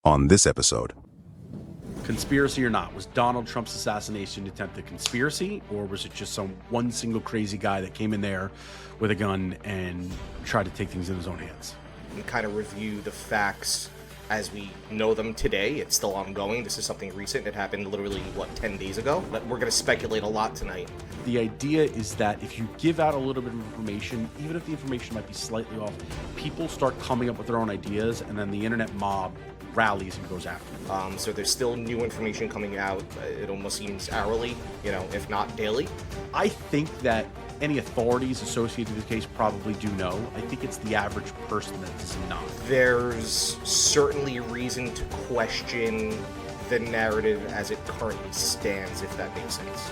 on this episode. Conspiracy or not, was Donald Trump's assassination attempt a conspiracy, or was it just some one single crazy guy that came in there with a gun and tried to take things in his own hands? And kind of review the facts as we know them today. It's still ongoing. This is something recent. It happened literally, 10 days ago? But we're going to speculate a lot tonight. The idea is that if you give out a little bit of information, even if the information might be slightly off, people start coming up with their own ideas, and then the internet mob rallies and goes after them. So there's still new information coming out. It almost seems hourly, if not daily. I think that any authorities associated with the case probably do know. I think it's the average person that does not. There's certainly reason to question the narrative as it currently stands, if that makes sense.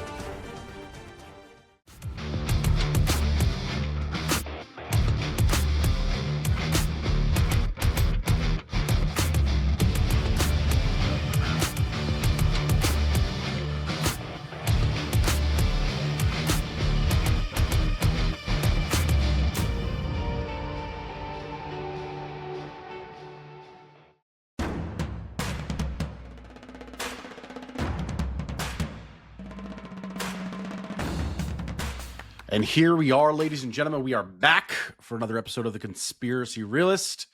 And here we are, ladies and gentlemen. We are back for another episode of The Conspiracy Realist.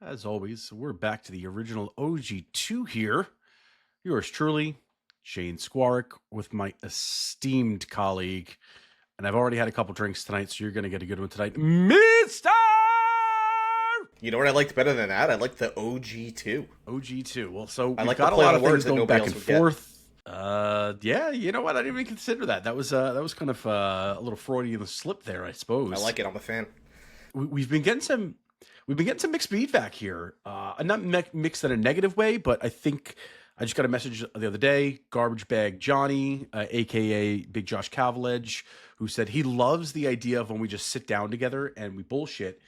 As always, we're back to the original OG2 here. Yours truly, Shane Skwarek, with my esteemed colleague. And I've already had a couple drinks tonight, so you're going to get a good one tonight. Mr. You know what I liked better than that? I liked the OG2. OG2. Well, so I we've like got the a play lot on of words things that going nobody back else and would get. forth. Yeah, you know what? I didn't even consider that. That was kind of a little Freudian slip there, I suppose. I like it. I'm a fan. We've been getting some mixed feedback here. Not mixed in a negative way, but I think I just got a message the other day. Garbage Bag Johnny, aka Big Josh Cavaledge, who said he loves the idea of when we just sit down together and we bullshit,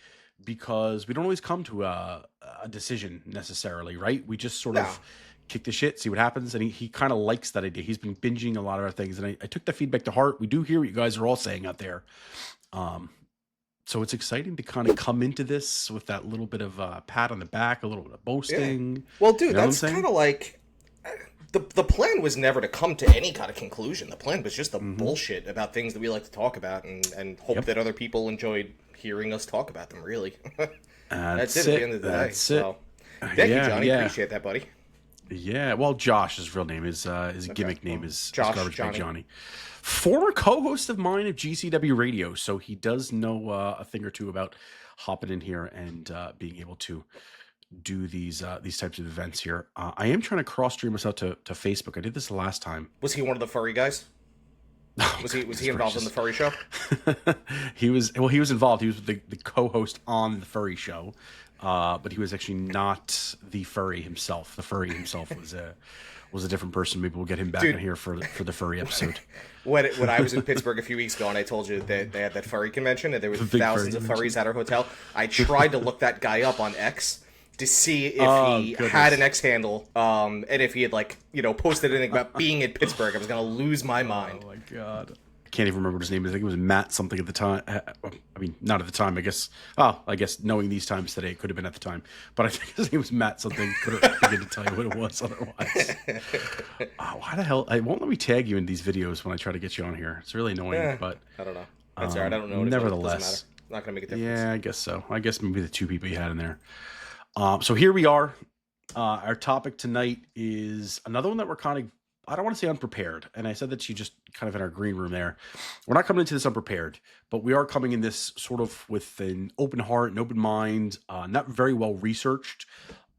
because we don't always come to a decision necessarily, right? We just sort of kick the shit, see what happens, and he kind of likes that idea. He's been binging a lot of our things, and I took the feedback to heart. We do hear what you guys are all saying out there. So it's exciting to kind of come into this with that little bit of pat on the back, a little bit of boasting. Yeah. Well, dude, You know that's kind of like the plan was never to come to any kind of conclusion. The plan was just the bullshit about things that we like to talk about and hope that other people enjoyed hearing us talk about them, really. That's it at the end of the day. So, thank you, Johnny. Appreciate that, buddy. Yeah, well, Josh, his real name is his gimmick name is Josh Garbage Bag Johnny. Johnny. Former co-host of mine of GCW Radio, so he does know a thing or two about hopping in here and being able to do these types of events here. I am trying to cross stream us out to Facebook. I did this the last time. Was he one of the furry guys? Was he involved in the furry show? He was involved. He was the co-host on the furry show. But he was actually not the furry himself. The furry himself was a different person. Maybe we'll get him back in here for the furry episode. When I was in Pittsburgh a few weeks ago and I told you that they had that furry convention and there were thousands of furries at our hotel, I tried to look that guy up on X to see if he had an X handle, and if he had posted anything about being in Pittsburgh. I was gonna lose my mind. Oh my god. I can't even remember what his name is. I think it was Matt something at the time. I mean, not at the time, I guess. I guess knowing these times today, it could have been at the time. But I think his name was Matt something. Couldn't begin to tell you what it was otherwise. Why the hell? It won't let me tag you in these videos when I try to get you on here. It's really annoying, but I don't know. That's all right. I don't know what nevertheless, it doesn't matter. Not going to make a difference. Yeah, I guess so. I guess maybe the two people you had in there. So here we are. Our topic tonight is another one that we're kind of, I don't want to say unprepared. And I said that you just kind of in our green room there. We're not coming into this unprepared, but we are coming in this sort of with an open heart, an open mind, not very well researched.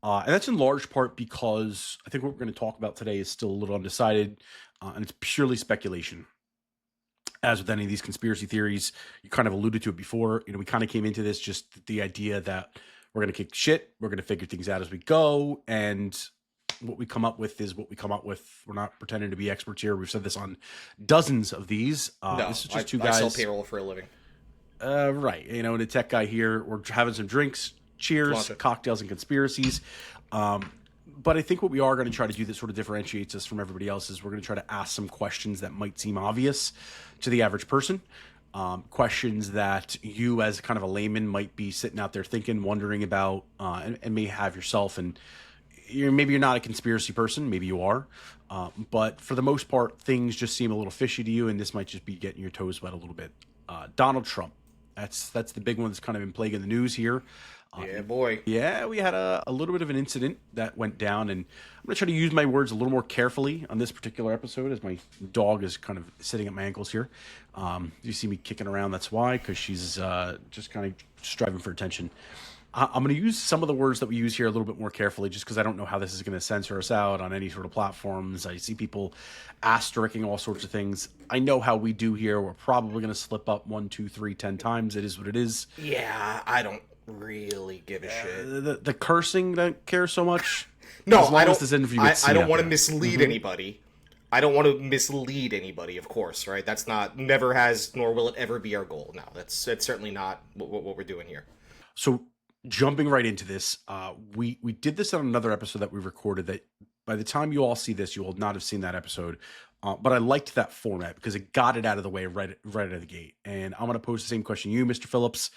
And that's in large part because I think what we're going to talk about today is still a little undecided, and it's purely speculation. As with any of these conspiracy theories, you kind of alluded to it before. We kind of came into this just the idea that we're going to kick shit. We're going to figure things out as we go. And what we come up with is what we come up with. We're not pretending to be experts here. We've said this on dozens of these. No, this is just two guys. I sell payroll for a living. Right. And a tech guy here. We're having some drinks. Cheers, cocktails, and conspiracies. But I think what we are going to try to do that sort of differentiates us from everybody else is we're going to try to ask some questions that might seem obvious to the average person. Questions that you as kind of a layman might be sitting out there thinking, wondering about, and may have yourself. And maybe you're not a conspiracy person, maybe you are, but for the most part, things just seem a little fishy to you, and this might just be getting your toes wet a little bit. Donald Trump, that's the big one that's kind of been plaguing the news here. Yeah, boy. Yeah, we had a little bit of an incident that went down, and I'm going to try to use my words a little more carefully on this particular episode as my dog is kind of sitting at my ankles here. You see me kicking around, that's why, because she's just kind of striving for attention. I'm going to use some of the words that we use here a little bit more carefully just because I don't know how this is going to censor us out on any sort of platforms. I see people asterisking all sorts of things. I know how we do here. We're probably going to slip up 1, 2, 3, 10 times. It is what it is. Yeah, I don't really give a shit. The cursing, don't care so much. No, I don't. I don't want to mislead anybody. I don't want to mislead anybody, of course, right? That's not, never has, nor will it ever be our goal. No, that's certainly not what we're doing here. So, jumping right into this, we did this on another episode that we recorded that by the time you all see this, you will not have seen that episode. But I liked that format because it got it out of the way right out of the gate. And I'm going to pose the same question to you, Mr. Phillips.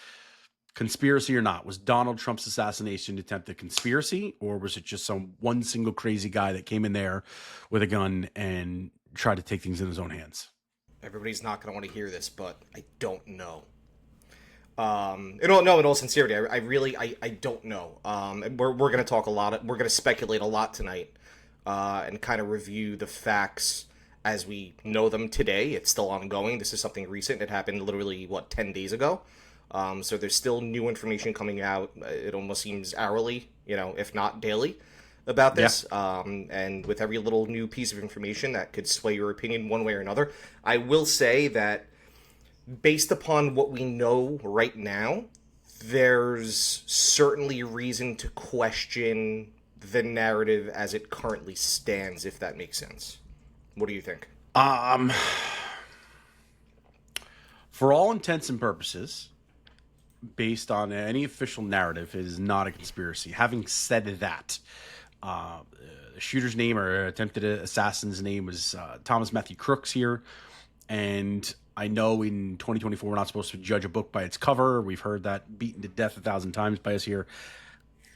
Conspiracy or not, was Donald Trump's assassination attempt a conspiracy, or was it just some one single crazy guy that came in there with a gun and tried to take things in his own hands? Everybody's not going to want to hear this, but I don't know. In all sincerity, I really don't know. We're going to talk a lot. We're going to speculate a lot tonight, and kind of review the facts as we know them today. It's still ongoing. This is something recent. It happened literally 10 days ago. So there's still new information coming out. It almost seems hourly, if not daily, about this. Yeah. And with every little new piece of information that could sway your opinion one way or another, I will say that based upon what we know right now, there's certainly reason to question the narrative as it currently stands, if that makes sense. What do you think? For all intents and purposes, based on any official narrative, it is not a conspiracy. Having said that, the shooter's name or attempted assassin's name was Thomas Matthew Crooks here. And I know in 2024 we're not supposed to judge a book by its cover. We've heard that beaten to death 1,000 times by us here.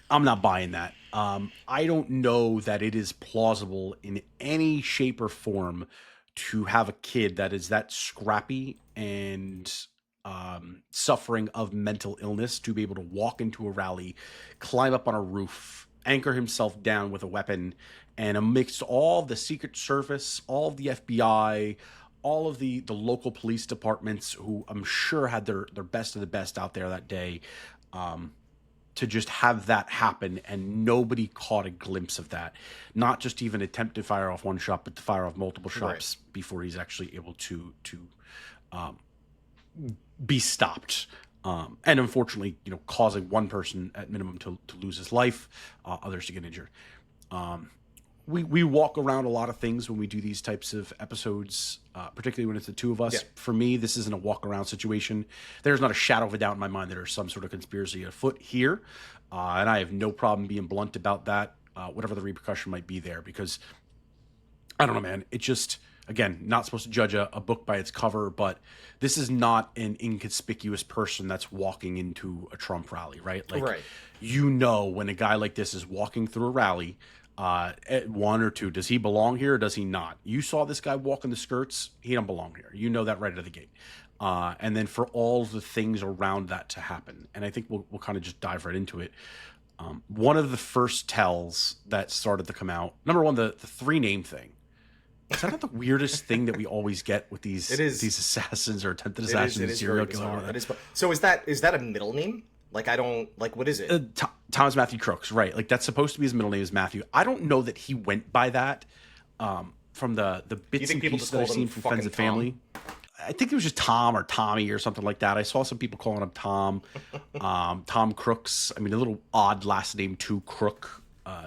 I'm not buying that. I don't know that it is plausible in any shape or form to have a kid that is that scrappy and suffering of mental illness to be able to walk into a rally, climb up on a roof, anchor himself down with a weapon, and amidst all the Secret Service, all of the FBI, all of the local police departments, who I'm sure had their best of the best out there that day, to just have that happen and nobody caught a glimpse of that. Not just even attempt to fire off one shot, but to fire off multiple shots before he's actually able to be stopped. And unfortunately, causing one person at minimum to lose his life, others to get injured. We walk around a lot of things when we do these types of episodes, particularly when it's the two of us. Yeah. For me, this isn't a walk around situation. There's not a shadow of a doubt in my mind that there's some sort of conspiracy afoot here. And I have no problem being blunt about that, whatever the repercussion might be there, because I don't know, man. It just, again, not supposed to judge a book by its cover, but this is not an inconspicuous person that's walking into a Trump rally, right? Like, when a guy like this is walking through a rally, at one or two, does he belong here or does he not? You saw this guy walk in the skirts, he don't belong here. You know that right out of the gate. And then for all the things around that to happen, and I think we'll kind of just dive right into it. One of the first tells that started to come out, number one, the 3-name thing. Is that not the weirdest thing that we always get with these assassins or attempted assassins, serial killers? So is that a middle name? Like, what is it? Thomas Matthew Crooks, right. Like, that's supposed to be his middle name is Matthew. I don't know that he went by that from the bits and pieces that I've seen from friends and family. I think it was just Tom or Tommy or something like that. I saw some people calling him Tom. Tom Crooks. I mean, a little odd last name too, Crook.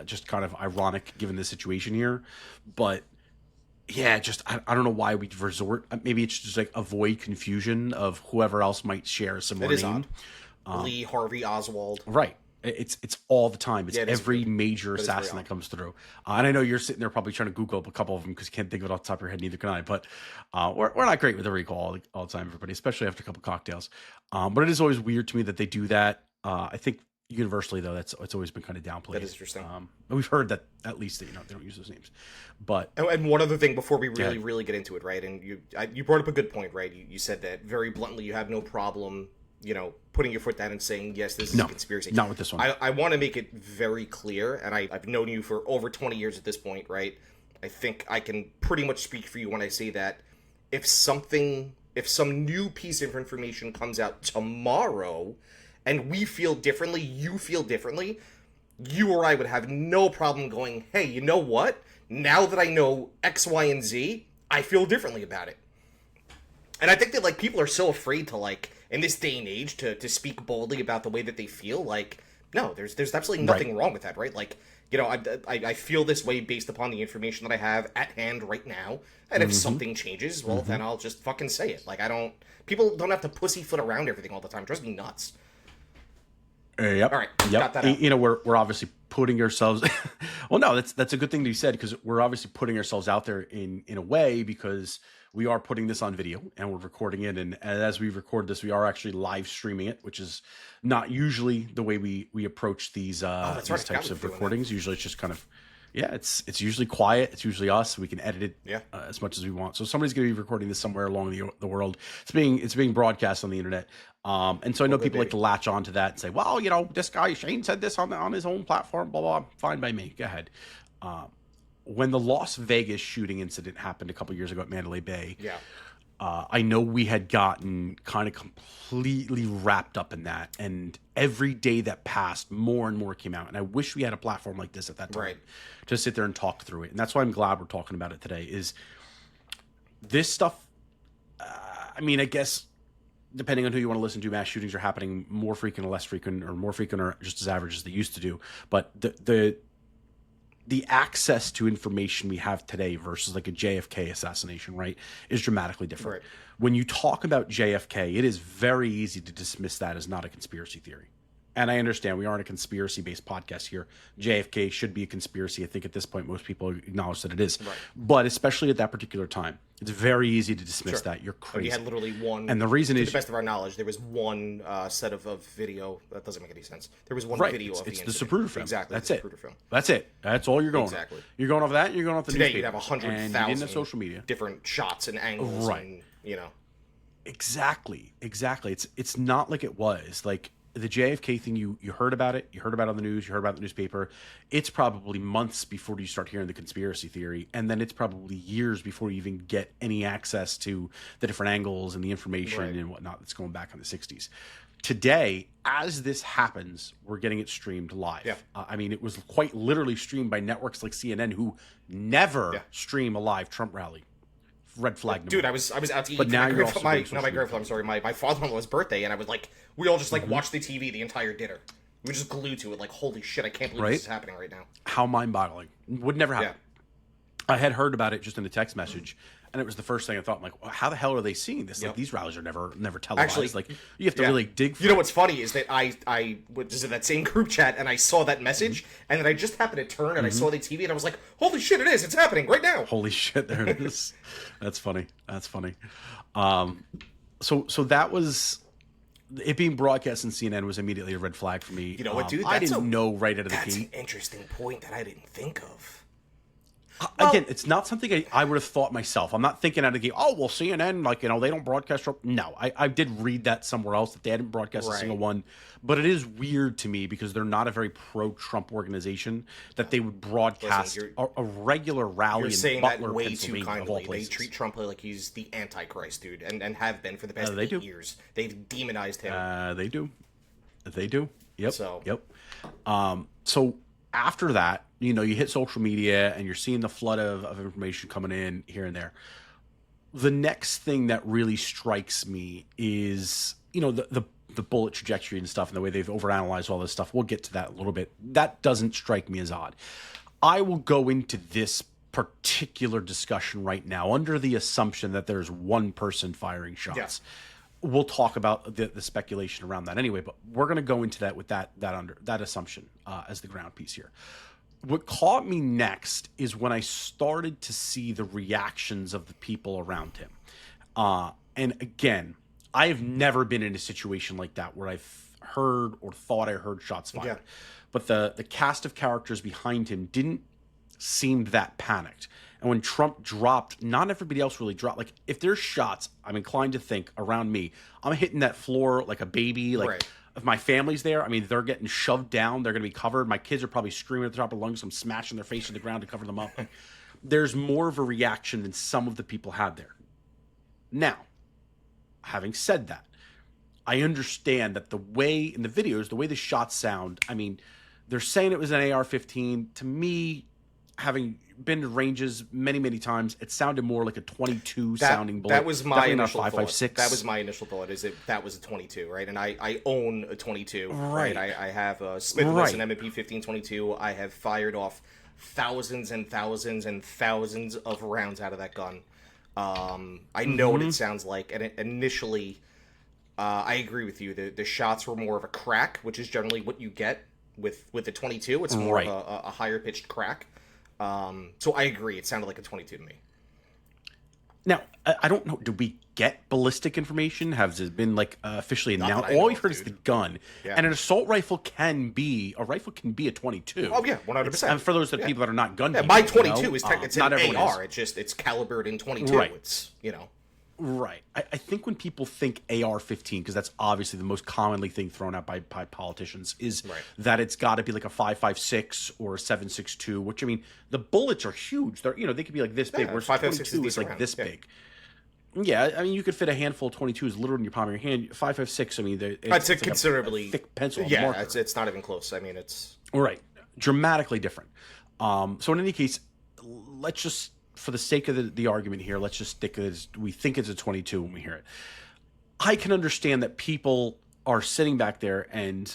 Just kind of ironic given the situation here. But, yeah, just I don't know why we'd resort. Maybe it's just like avoid confusion of whoever else might share a similar name. Lee Harvey Oswald. Right. It's all the time. It's every major assassin that comes through. And I know you're sitting there probably trying to Google up a couple of them because you can't think of it off the top of your head, neither can I. But we're not great with the recall all the time, everybody, especially after a couple cocktails. But it is always weird to me that they do that. I think universally though, it's always been kind of downplayed. That is interesting. But we've heard that at least that, they don't use those names. But and one other thing before we really get into it, right? And you brought up a good point, right? You said that very bluntly. You have no problem, putting your foot down and saying, yes, this is a conspiracy. Not with this one. I want to make it very clear, and I've known you for over 20 years at this point, right? I think I can pretty much speak for you when I say that if some new piece of information comes out tomorrow and we feel differently, you feel differently, you or I would have no problem going, hey, you know what? Now that I know X, Y, and Z, I feel differently about it. And I think that, like, people are so afraid to, like, in this day and age, to speak boldly about the way that they feel. Like, no, there's absolutely nothing wrong with that, right? Like, I feel this way based upon the information that I have at hand right now. And if something changes, well, then I'll just fucking say it. Like, people don't have to pussyfoot around everything all the time. It drives me nuts. Yep. All right. Got that out. We're obviously putting ourselves. Well, no, that's a good thing that you said, because we're obviously putting ourselves out there in a way, because we are putting this on video and we're recording it. And as we record this, we are actually live streaming it, which is not usually the way we approach these types of recordings. Usually it's just kind of, it's usually quiet. It's usually us. We can edit it as much as we want. So somebody's going to be recording this somewhere along the world. It's being broadcast on the internet. And so I know people like to latch onto that and say, well, this guy Shane said this on his own platform, blah, blah, fine by me. Go ahead. When the Las Vegas shooting incident happened a couple years ago at Mandalay Bay, I know we had gotten kind of completely wrapped up in that, and every day that passed, more and more came out. And I wish we had a platform like this at that time to sit there and talk through it. And that's why I'm glad we're talking about it today. Is this stuff? I guess depending on who you want to listen to, mass shootings are happening more frequent or less frequent, or more frequent or just as average as they used to do. But the access to information we have today versus like a JFK assassination, right, is dramatically different. Right. When you talk about JFK, it is very easy to dismiss that as not a conspiracy theory. And I understand we aren't a conspiracy-based podcast here. JFK should be a conspiracy. I think at this point, most people acknowledge that it is. Right. But especially at that particular time, it's very easy to dismiss that. You're crazy. We had literally one. And the reason is, to the best of our knowledge, there was one set of video. That doesn't make any sense. There was one video of the incident. It's the Zapruder film. Exactly. That's it. That's it. That's all you're going off. You're going off that, and you're going off the Today, newspaper. you'd have 100,000 social media, different shots and angles. Right. And, Exactly. It's not like it was. Like, the JFK thing, you heard about it. You heard about it on the news. You heard about it in the newspaper. It's probably months before you start hearing the conspiracy theory. And then it's probably years before you even get any access to the different angles and the information and whatnot that's going back in the 60s. Today, as this happens, we're getting it streamed live. Yeah. It was quite literally streamed by networks like CNN, who never stream a live Trump rally. Red flag. Dude, I was out to eat. But now you're also my grandfather. I'm sorry, my father-in-law's birthday, and I was like, we all just watched the TV the entire dinner. We were just glued to it, like, holy shit, I can't believe this is happening right now. How mind-boggling! Would never happen. I had heard about it just in a text message, and it was the first thing I thought. I'm like, well, how the hell are they seeing this? Like, these rallies are never televised. Actually, like, you have to really dig for You know what's funny is that I was in that same group chat, and I saw that message, and then I just happened to turn, and I saw the TV, and I was like, holy shit, it is! It's happening right now! Holy shit, there it is. That's funny. So that was... It being broadcast on CNN was immediately a red flag for me. You know what, dude? I didn't know right out of the gate. That's an interesting point that I didn't think of. Again, it's not something I would have thought myself. I'm not thinking out of the gate, oh, well, CNN, they don't broadcast Trump. No, I did read that somewhere else, that they hadn't broadcast a single one. But it is weird to me, because they're not a very pro-Trump organization, that they would broadcast a regular rally in Butler, that way Pennsylvania, too kindly. of all places. They treat Trump like he's the Antichrist, dude, and have been for the past 8 years. They've demonized him. They do. Yep. So after that, you hit social media and you're seeing the flood of information coming in here and there. The next thing that really strikes me is, the bullet trajectory and stuff, and the way they've overanalyzed all this stuff. We'll get to that a little bit. That doesn't strike me as odd. I will go into this particular discussion right now under the assumption that there's one person firing shots. Yeah. We'll talk about the speculation around that anyway, but we're going to go into that with that assumption as the ground piece here. What caught me next is when I started to see the reactions of the people around him. And again, I have never been in a situation like that where heard or thought I heard shots fired. Yeah. But the cast of characters behind him didn't seem that panicked. And when Trump dropped, not everybody else really dropped. Like, if there's shots, I'm inclined to think around me, I'm hitting that floor like a baby. Like, right. If my family's there, I mean, they're getting shoved down. They're going to be covered. My kids are probably screaming at the top of their lungs. I'm smashing their face to the ground to cover them up. Like, there's more of a reaction than some of the people had there. Now, having said that, I understand that the way in the videos, the way the shots sound, I mean, they're saying it was an AR-15. To me, having been to ranges many, many times, it sounded more like a 22 sounding bullet. That was my initial thought. 5.56. That was my initial thought. That was a 22, right? And I own a 22, right? I have a Smith & Wesson M&P 1522. I have fired off thousands and thousands and thousands of rounds out of that gun. I know what it sounds like, and initially, I agree with you. The shots were more of a crack, which is generally what you get with the 22. It's more of a higher pitched crack. So I agree. It sounded like a 22 to me. Now, I don't know. Did we get ballistic information? Has it been like officially announced? All we've heard is the gun. Yeah. And an assault rifle can be a 22. Oh yeah, 100%. And for those people that are not gun people, my 22 is it's an AR. Is. It's calibered in 22. Right. It's Right. I think when people think AR-15, because that's obviously the most commonly thing thrown out by politicians, is that it's got to be like a 5.56 or a 7.62, which, I mean, the bullets are huge. They're, they could be like this big, whereas 22 is like this big. Yeah, I mean, you could fit a handful of 22s literally in your palm of your hand. 5.56, I mean, it's like considerably a thick pencil. Yeah, marker. It's not even close. I mean, it's... Right. Dramatically different. So in any case, let's just... For the sake of the argument here, let's just stick as we think it's a 22 when we hear it. I can understand that people are sitting back there and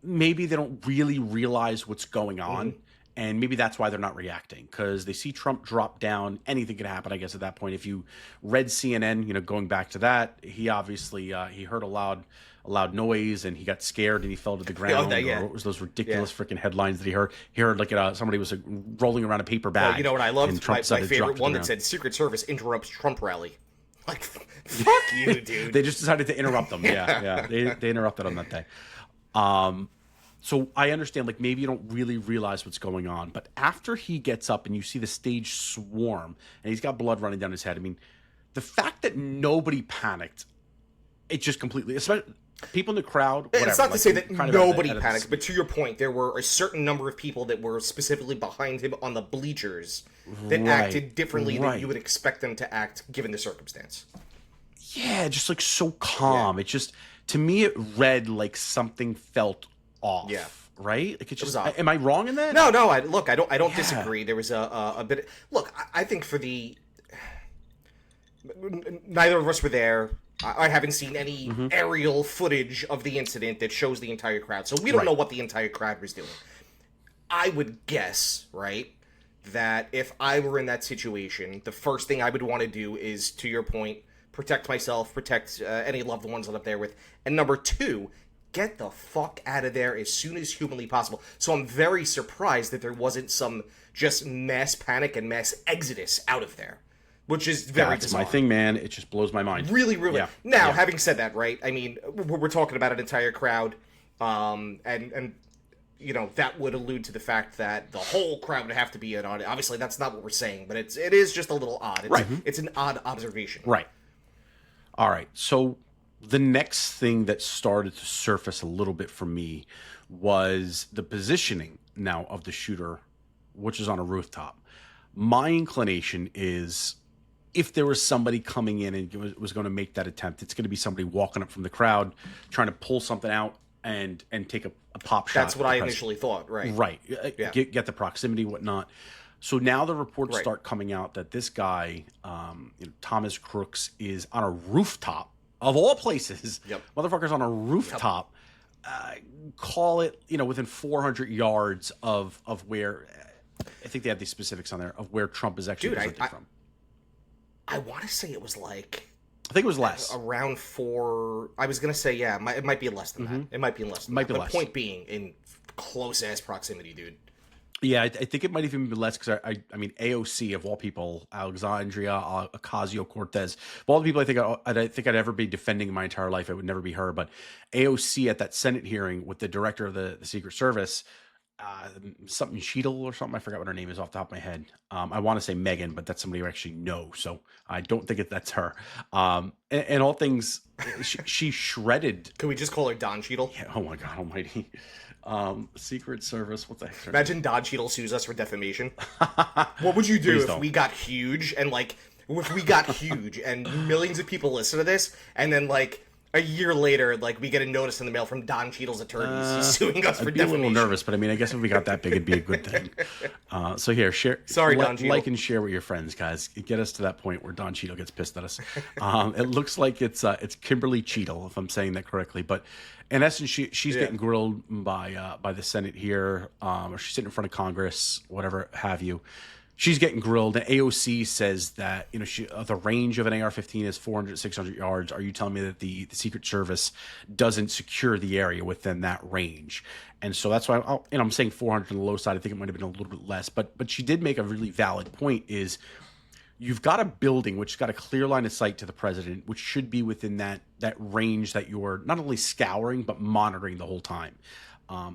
maybe they don't really realize what's going on. And maybe that's why they're not reacting, because they see Trump drop down. Anything can happen, I guess, at that point. If you read CNN, going back to that, he obviously he heard a loud noise and he got scared and he fell to the ground. Or what was those ridiculous freaking headlines that he heard? He heard like somebody was rolling around a paper bag. Well, you know what I loved? My favorite one that said Secret Service interrupts Trump rally. Like, fuck you, dude. They just decided to interrupt them. Yeah. They interrupted on that day. So I understand, like, maybe you don't really realize what's going on, but after he gets up and you see the stage swarm and he's got blood running down his head, I mean, the fact that nobody panicked, it just completely, especially people in the crowd, whatever. It's not to say that nobody panicked, but to your point, there were a certain number of people that were specifically behind him on the bleachers that acted differently than you would expect them to act given the circumstance. Yeah, just like so calm. It just, to me, it read like something felt off. Yeah. Right? Like, it just, am I wrong in that? No. I don't disagree. There was a bit. Look, I think for the neither of us were there. I haven't seen any aerial footage of the incident that shows the entire crowd, so we don't know what the entire crowd was doing. I would guess, right, that if I were in that situation, the first thing I would want to do is, to your point, protect myself, protect any loved ones that I'm there with, and number two, get the fuck out of there as soon as humanly possible. So I'm very surprised that there wasn't some just mass panic and mass exodus out of there, which is very That's my thing, man. It just blows my mind. Really. Yeah. Now, having said that, right, I mean, we're talking about an entire crowd, and that would allude to the fact that the whole crowd would have to be in on it. Obviously, that's not what we're saying, but it is just a little odd. It's an odd observation. Right. All right. So the next thing that started to surface a little bit for me was the positioning now of the shooter, which is on a rooftop. My inclination is, if there was somebody coming in and was going to make that attempt, it's going to be somebody walking up from the crowd, trying to pull something out and take a pop shot. That's what I initially thought, right? Right. Yeah. Get the proximity, whatnot. So now the reports start coming out that this guy, Thomas Crooks, is on a rooftop, of all places. Yep. Motherfucker's on a rooftop. Call it, within 400 yards of where, I think they have these specifics on there, of where Trump is actually presenting from. I want to say it was like, I think it was less. Around 4. I was going to say, it might be less than that. It might be less than that. The point being, in close-ass proximity, dude. Yeah, I think it might even be less because I mean AOC of all people, Alexandria Ocasio-Cortez, of all the people I think I'd ever be defending in my entire life, it would never be her. But AOC at that Senate hearing with the director of the Secret Service, something Cheadle or something, I forgot what her name is off the top of my head. I want to say Megan, but that's somebody who actually know, so I don't think that's her. And all things, she shredded. Can we just call her Don Cheadle? Yeah, oh my God Almighty. Secret Service. What the heck? Imagine Don Cheadle sues us for defamation. What would you do if we got huge and millions of people listen to this, and then like a year later, like we get a notice in the mail from Don Cheadle's attorneys he's suing us for defamation? I'd be a little nervous, but I mean, I guess if we got that big, it'd be a good thing. So here, share. Sorry, Don Cheadle. Like and share with your friends, guys. Get us to that point where Don Cheadle gets pissed at us. It looks like it's Kimberly Cheadle, if I'm saying that correctly, but in essence, she's getting grilled by the Senate here, or she's sitting in front of Congress, whatever have you. She's getting grilled. And AOC says that, you know, the range of an AR-15 is 400, 600 yards. Are you telling me that the Secret Service doesn't secure the area within that range? And so that's why I'm saying 400 on the low side. I think it might have been a little bit less, but she did make a really valid point. Is you've got a building which has got a clear line of sight to the president, which should be within that range that you're not only scouring but monitoring the whole time.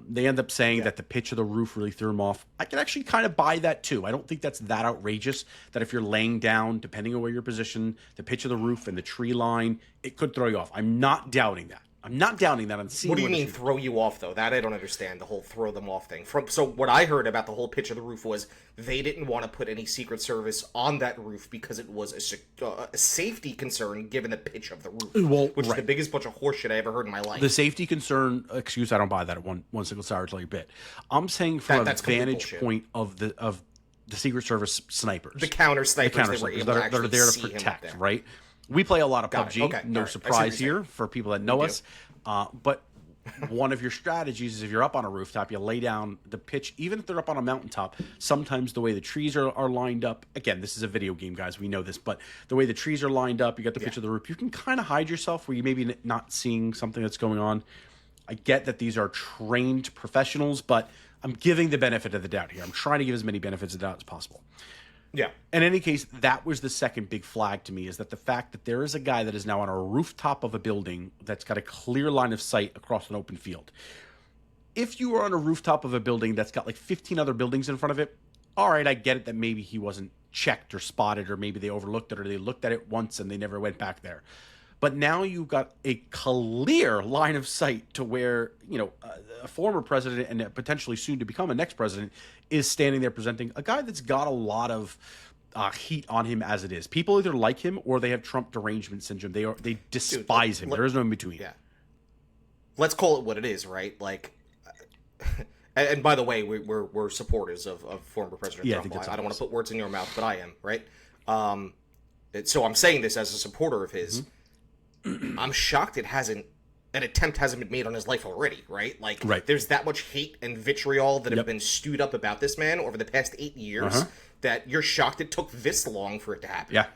They end up saying that the pitch of the roof really threw him off. I can actually kind of buy that too. I don't think that's that outrageous, that if you're laying down, depending on where you're positioned, the pitch of the roof and the tree line, it could throw you off. I'm not doubting that. I'm not doubting that. I'm seeing. What do you mean throw you off, though? That I don't understand, the whole throw them off thing. So what I heard about the whole pitch of the roof was they didn't want to put any Secret Service on that roof because it was a safety concern given the pitch of the roof, which is the biggest bunch of horseshit I ever heard in my life. The safety concern excuse, I don't buy that at one single sour jelly bit. I'm saying from a vantage point of the Secret Service snipers, the counter snipers, that are there to protect, right? We play a lot of PUBG. Okay. No surprise here for people that know us. But one of your strategies is if you're up on a rooftop, you lay down the pitch. Even if they're up on a mountaintop, sometimes the way the trees are lined up. Again, this is a video game, guys. We know this. But the way the trees are lined up, you got the pitch of the roof. You can kind of hide yourself where you maybe not seeing something that's going on. I get that these are trained professionals, but I'm giving the benefit of the doubt here. I'm trying to give as many benefits of the doubt as possible. Yeah. In any case, that was the second big flag to me, is that the fact that there is a guy that is now on a rooftop of a building that's got a clear line of sight across an open field. If you were on a rooftop of a building that's got like 15 other buildings in front of it, all right, I get it that maybe he wasn't checked or spotted, or maybe they overlooked it, or they looked at it once and they never went back there. But now you've got a clear line of sight to where, you know, a former president and potentially soon to become a next president is standing there presenting a guy that's got a lot of heat on him as it is. People either like him or they have Trump derangement syndrome. They despise him. There is no in between. Yeah. Let's call it what it is, right? Like, and by the way, we're supporters of former President Trump. I don't want to put words in your mouth, but I am, right? So I'm saying this as a supporter of his. Mm-hmm. I'm shocked an attempt hasn't been made on his life already, right? Like, there's that much hate and vitriol that have been stewed up about this man over the past 8 years that you're shocked it took this long for it to happen. Yeah.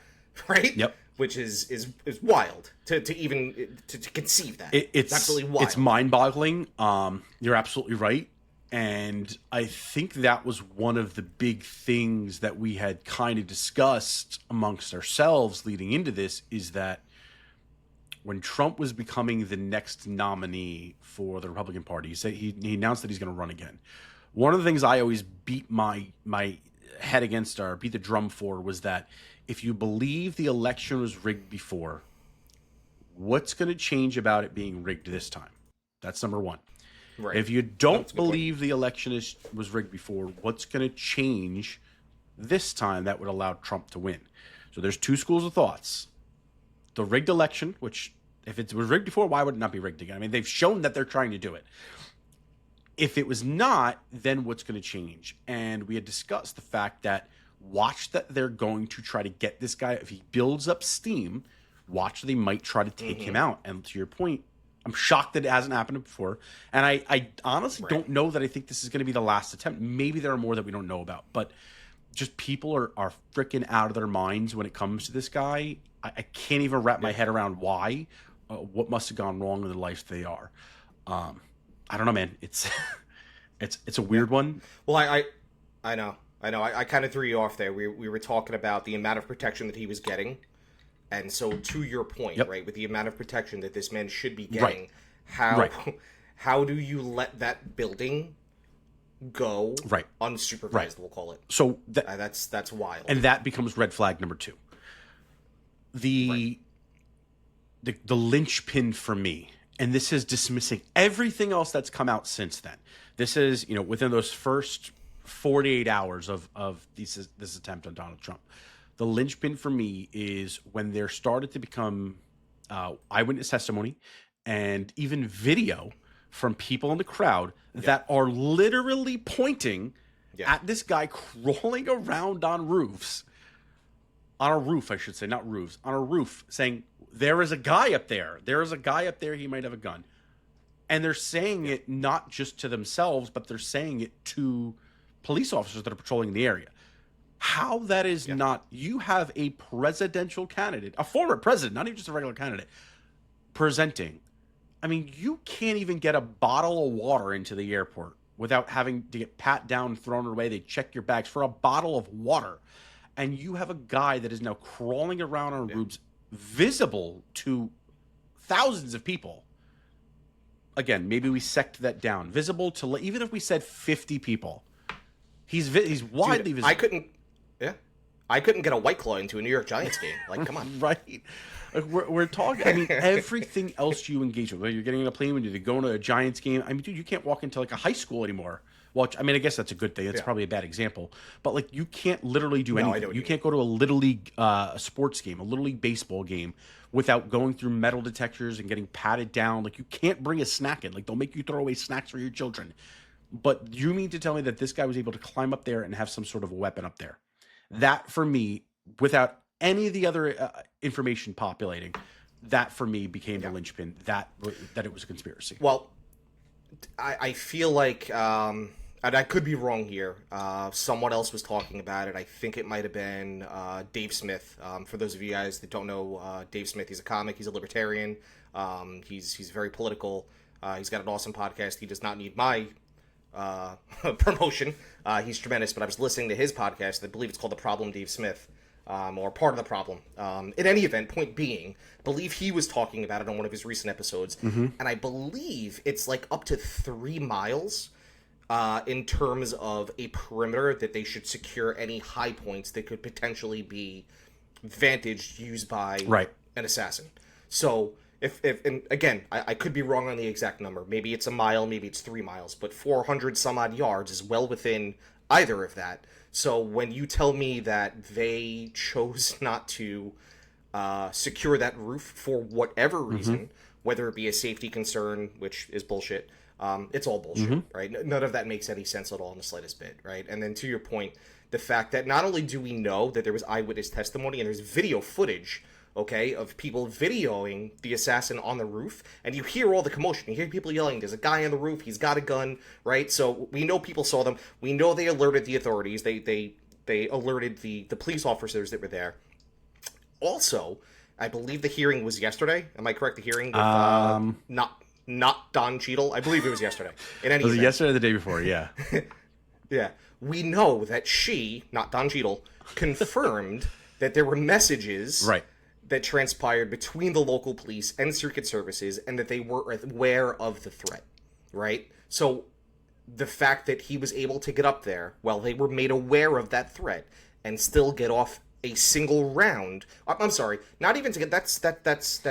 Right? Yep. Which is wild to even conceive that. It's absolutely wild. It's mind-boggling. You're absolutely right. And I think that was one of the big things that we had kind of discussed amongst ourselves leading into this, is that when Trump was becoming the next nominee for the Republican Party, he announced that he's going to run again. One of the things I always beat my head against, or beat the drum for, was that if you believe the election was rigged before, what's going to change about it being rigged this time? That's number one. Right. If you don't believe the election was rigged before, what's going to change this time that would allow Trump to win? So there's two schools of thoughts. The rigged election, which if it was rigged before, why would it not be rigged again? I mean, they've shown that they're trying to do it. If it was not, then what's going to change? And we had discussed the fact that watch that they're going to try to get this guy. If he builds up steam, watch they might try to take him out. And to your point, I'm shocked that it hasn't happened before. And I honestly don't know that I think this is going to be the last attempt. Maybe there are more that we don't know about. But just people are freaking out of their minds when it comes to this guy. I can't even wrap my head around why, what must have gone wrong in the life they are. I don't know, man. It's a weird one. Well, I know. I kind of threw you off there. We were talking about the amount of protection that he was getting. And so, to your point, Yep. right, with the amount of protection that this man should be Right. getting, how Right. how do you let that building go Right. unsupervised? Right. We'll call it. So That's wild. and that becomes red flag number 2. The linchpin for me, and this is dismissing everything else that's come out since then. This is, within those first 48 hours of this attempt on Donald Trump. The linchpin for me is when there started to become eyewitness testimony and even video from people in the crowd that are literally pointing at this guy crawling around on roofs. On a roof, I should say, not roofs. On a roof, saying, there is a guy up there. There is a guy up there. He might have a gun. And they're saying it not just to themselves, but they're saying it to police officers that are patrolling the area. How that is not, you have a presidential candidate, a former president, not even just a regular candidate, presenting. I mean, you can't even get a bottle of water into the airport without having to get pat down, thrown away. They check your bags for a bottle of water. And you have a guy that is now crawling around on roofs, visible to thousands of people. Again, maybe we sect that down. Visible to, even if we said 50 people, he's widely visible. I couldn't get a White Claw into a New York Giants game. Like, come on. Right. Like, we're talking, I mean, everything else you engage with, whether you're getting on a plane, when you're going to a Giants game, I mean, dude, you can't walk into like a high school anymore. Well, I mean, I guess that's a good thing. It's probably a bad example. But like, you can't literally do anything. You can't go to a Little League sports game, a Little League baseball game, without going through metal detectors and getting patted down. Like, you can't bring a snack in. Like, they'll make you throw away snacks for your children. But you mean to tell me that this guy was able to climb up there and have some sort of weapon up there? That, for me, without any of the other information populating, that for me became the linchpin, that it was a conspiracy. Well, I feel like, and I could be wrong here, someone else was talking about it. I think it might have been Dave Smith. For those of you guys that don't know Dave Smith, he's a comic, he's a libertarian, he's very political, he's got an awesome podcast. He does not need my promotion. He's tremendous, but I was listening to his podcast. I believe it's called The Problem Dave Smith, or Part of the Problem. In any event, point being, I believe he was talking about it on one of his recent episodes, and I believe it's like up to 3 miles in terms of a perimeter that they should secure any high points that could potentially be vantage used by an assassin. So and again, I could be wrong on the exact number. Maybe it's a mile, maybe it's 3 miles, but 400 some odd yards is well within either of that. So when you tell me that they chose not to secure that roof for whatever reason, whether it be a safety concern, which is bullshit, it's all bullshit, right? None of that makes any sense at all in the slightest bit, right? And then to your point, the fact that not only do we know that there was eyewitness testimony and there's video footage, okay, of people videoing the assassin on the roof, and you hear all the commotion. You hear people yelling, there's a guy on the roof, he's got a gun, right? So we know people saw them. We know they alerted the authorities. They alerted the police officers that were there. Also, I believe the hearing was yesterday. Am I correct? The hearing with not Don Cheadle? I believe it was yesterday. In any was it event, yesterday or the day before? Yeah. yeah. We know that she, not Don Cheadle, confirmed that there were messages that transpired between the local police and Secret Services, and that they were aware of the threat, right? So the fact that he was able to get up there while they were made aware of that threat and still get off a single round, I'm sorry, not even to get, that's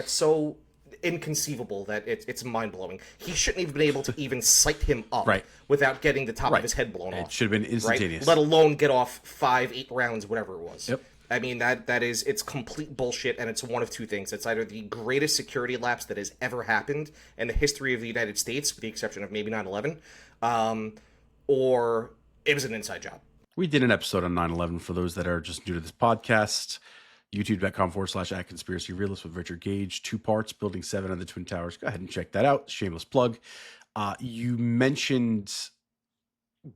so inconceivable that it's mind-blowing. He shouldn't have been able to even sight him up without getting the top of his head blown off. It should have been instantaneous. Let alone get off 5-8 rounds, whatever it was. Yep. I mean, it's complete bullshit, and it's one of two things. It's either the greatest security lapse that has ever happened in the history of the United States, with the exception of maybe 9/11, or it was an inside job. We did an episode on 9/11 for those that are just new to this podcast. YouTube.com/@conspiracyrealist with Richard Gage. 2 parts, Building 7 on the Twin Towers. Go ahead and check that out. Shameless plug. You mentioned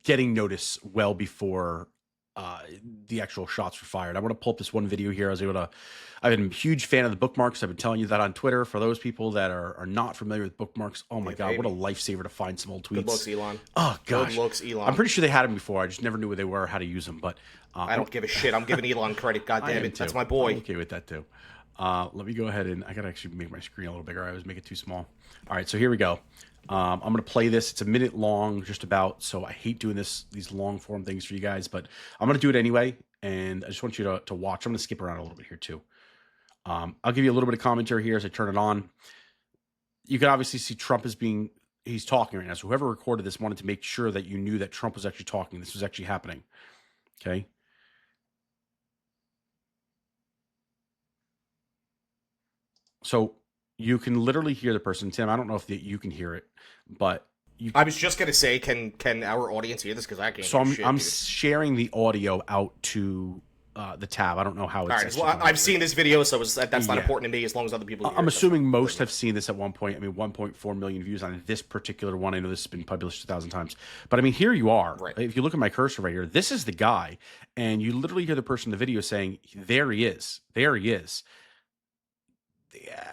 getting notice well before the actual shots were fired. I want to pull up this one video here. I've been a huge fan of the bookmarks. I've been telling you that on Twitter. For those people that are not familiar with bookmarks, oh my God, what a lifesaver to find some old tweets. Good looks, Elon. Oh gosh. Good looks, Elon. I'm pretty sure they had them before. I just never knew where they were or how to use them. But I don't give a shit. I'm giving Elon credit. God damn it. That's my boy. I'm okay with that too. Let me go ahead and I gotta actually make my screen a little bigger. I always make it too small. All right, so here we go. I'm gonna play this. It's a minute long, just about. So I hate doing these long form things for you guys, but I'm gonna do it anyway. And I just want you to watch. I'm gonna skip around a little bit here too. I'll give you a little bit of commentary here as I turn it on. You can obviously see Trump he's talking right now. So whoever recorded this wanted to make sure that you knew that Trump was actually talking. This was actually happening. Okay. So you can literally hear the person. Tim, I don't know if you can hear it, but I was just gonna say, can our audience hear this? Because I can't. So I'm dude. sharing the audio out to the tab. I don't know how it's. All right, well, I've seen this video, so that's not important to me as long as other people hear I'm it. assuming most have seen this at one point. I mean, 1.4 million views on this particular one. I know this has been published 1,000 times. But I mean, here you are. Right. If you look at my cursor right here, this is the guy. And you literally hear the person in the video saying, there he is. There he is.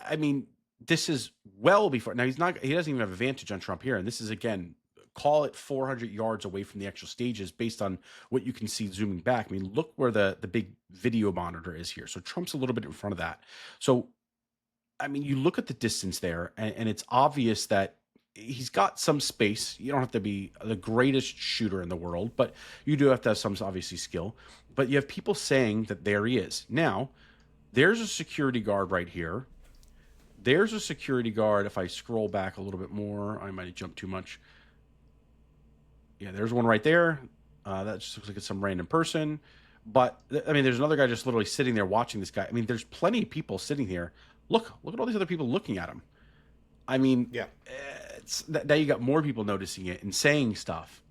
I mean, this is well before. Now, he doesn't even have advantage on Trump here. And this is, again, call it 400 yards away from the actual stages based on what you can see zooming back. I mean, look where the big video monitor is here. So Trump's a little bit in front of that. So, I mean, you look at the distance there, and it's obvious that he's got some space. You don't have to be the greatest shooter in the world, but you do have to have some, obviously, skill. But you have people saying that there he is. Now, there's a security guard right here. There's a security guard. If I scroll back a little bit more, I might have jumped too much. Yeah, there's one right there. That just looks like it's some random person. But, I mean, there's another guy just literally sitting there watching this guy. I mean, there's plenty of people sitting here. Look at all these other people looking at him. I mean, yeah. Now you got more people noticing it and saying stuff.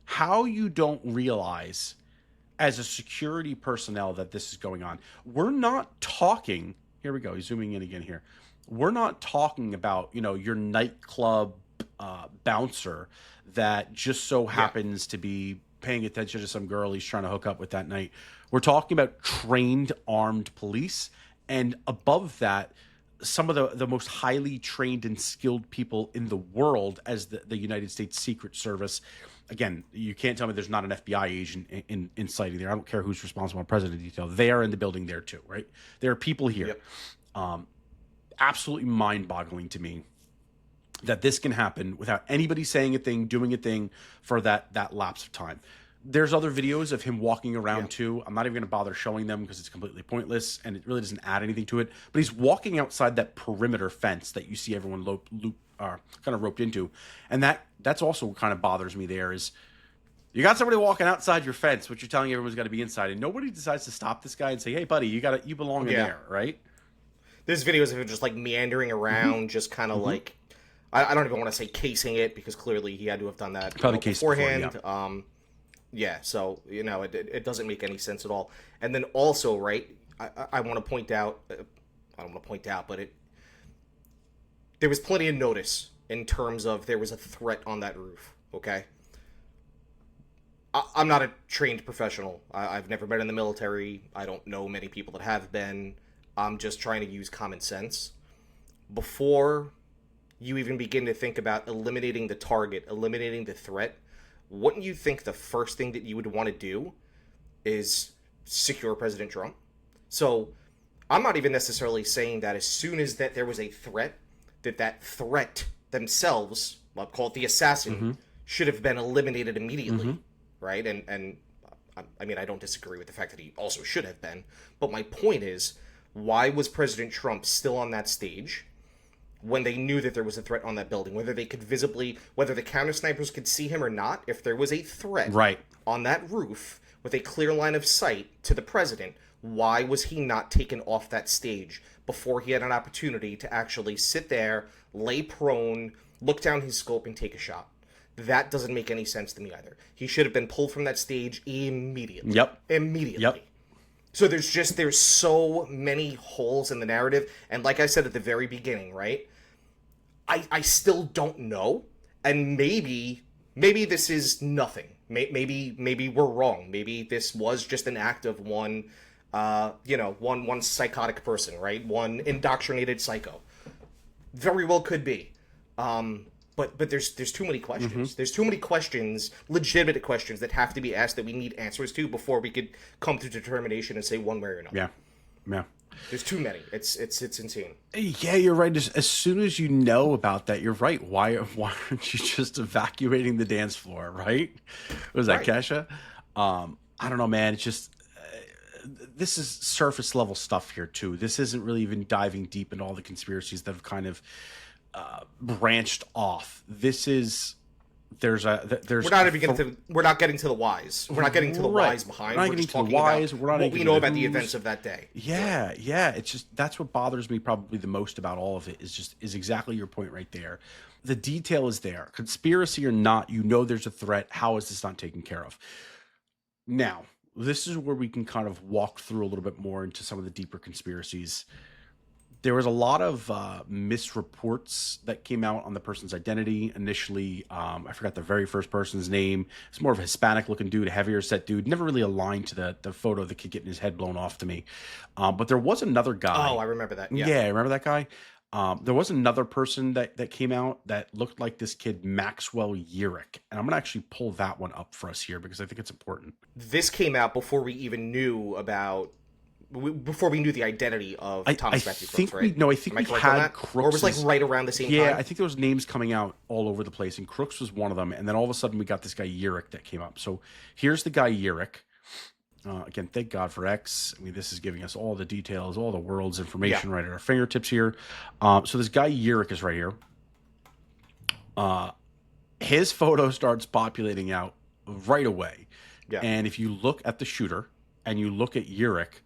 How you don't realize as a security personnel that this is going on. We're not talking. Here we go. He's zooming in again here. We're not talking about, your nightclub bouncer that just so happens to be paying attention to some girl he's trying to hook up with that night. We're talking about trained armed police. And above that, some of the most highly trained and skilled people in the world as the United States Secret Service. Again, you can't tell me there's not an FBI agent in sighting there. I don't care who's responsible on president detail. They are in the building there too, right? There are people here. Yep. Absolutely mind-boggling to me that this can happen without anybody saying a thing, doing a thing for that lapse of time. There's other videos of him walking around too. I'm not even going to bother showing them because it's completely pointless and it really doesn't add anything to it. But he's walking outside that perimeter fence that you see everyone kind of roped into, and that's also what kind of bothers me. There is you got somebody walking outside your fence, which you're telling everyone's got to be inside, and nobody decides to stop this guy and say, "Hey, buddy, you belong in there," right? There's videos of him just like meandering around, just kind of like I don't even want to say casing it because clearly he had to have done that probably beforehand. Before, yeah, so it doesn't make any sense at all. And then also, right, I want to point out, I don't want to point out, but there was plenty of notice in terms of there was a threat on that roof. Okay, I'm not a trained professional. I've never been in the military. I don't know many people that have been. I'm just trying to use common sense. Before you even begin to think about eliminating the target, eliminating the threat, wouldn't you think the first thing that you would want to do is secure President Trump? So I'm not even necessarily saying that as soon as that there was a threat, that threat themselves, I'll call it the assassin, should have been eliminated immediately, right? And I mean, I don't disagree with the fact that he also should have been, but my point is, why was President Trump still on that stage when they knew that there was a threat on that building? Whether they could visibly, whether the counter snipers could see him or not, if there was a threat on that roof with a clear line of sight to the president, why was he not taken off that stage before he had an opportunity to actually sit there, lay prone, look down his scope, and take a shot? That doesn't make any sense to me either. He should have been pulled from that stage immediately. Immediately. So there's so many holes in the narrative. And like I said at the very beginning, right? I still don't know. And maybe this is nothing. Maybe we're wrong. Maybe this was just an act of one, one psychotic person, right? One indoctrinated psycho. Very well could be. But there's too many questions. There's too many questions, legitimate questions that have to be asked that we need answers to before we could come to determination and say one way or another. Yeah, yeah. There's too many. It's insane. Yeah, you're right. As soon as you know about that, you're right. Why aren't you just evacuating the dance floor, right? Was that Kesha? I don't know, man. It's just this is surface level stuff here too. This isn't really even diving deep into all the conspiracies that have kind of branched off. This is there's we're not even getting to we're not getting to the whys. We're not getting to the whys behind. We're just talking about what we know about the events of that day. Yeah, yeah. It's just that's what bothers me probably the most about all of it is exactly your point right there. The detail is there. Conspiracy or not, you know there's a threat. How is this not taken care of? Now, this is where we can kind of walk through a little bit more into some of the deeper conspiracies. There was a lot of misreports that came out on the person's identity. Initially, I forgot the very first person's name. It's more of a Hispanic-looking dude, a heavier set dude. Never really aligned to the photo of the kid getting his head blown off to me. But there was another guy. Oh, I remember that. Yeah, I remember that guy. There was another person that came out that looked like this kid, Maxwell Urich. And I'm going to actually pull that one up for us here because I think it's important. This came out before we even knew before we knew the identity of Thomas Crooks, right? I think we had Crooks. Or it was like right around the same time? Yeah, I think there was names coming out all over the place, and Crooks was one of them. And then all of a sudden we got this guy Urich that came up. So here's the guy Urich. Again, thank God for X. I mean, this is giving us all the details, all the world's information right at our fingertips here. So this guy Urich is right here. His photo starts populating out right away. Yeah. And if you look at the shooter and you look at Urich,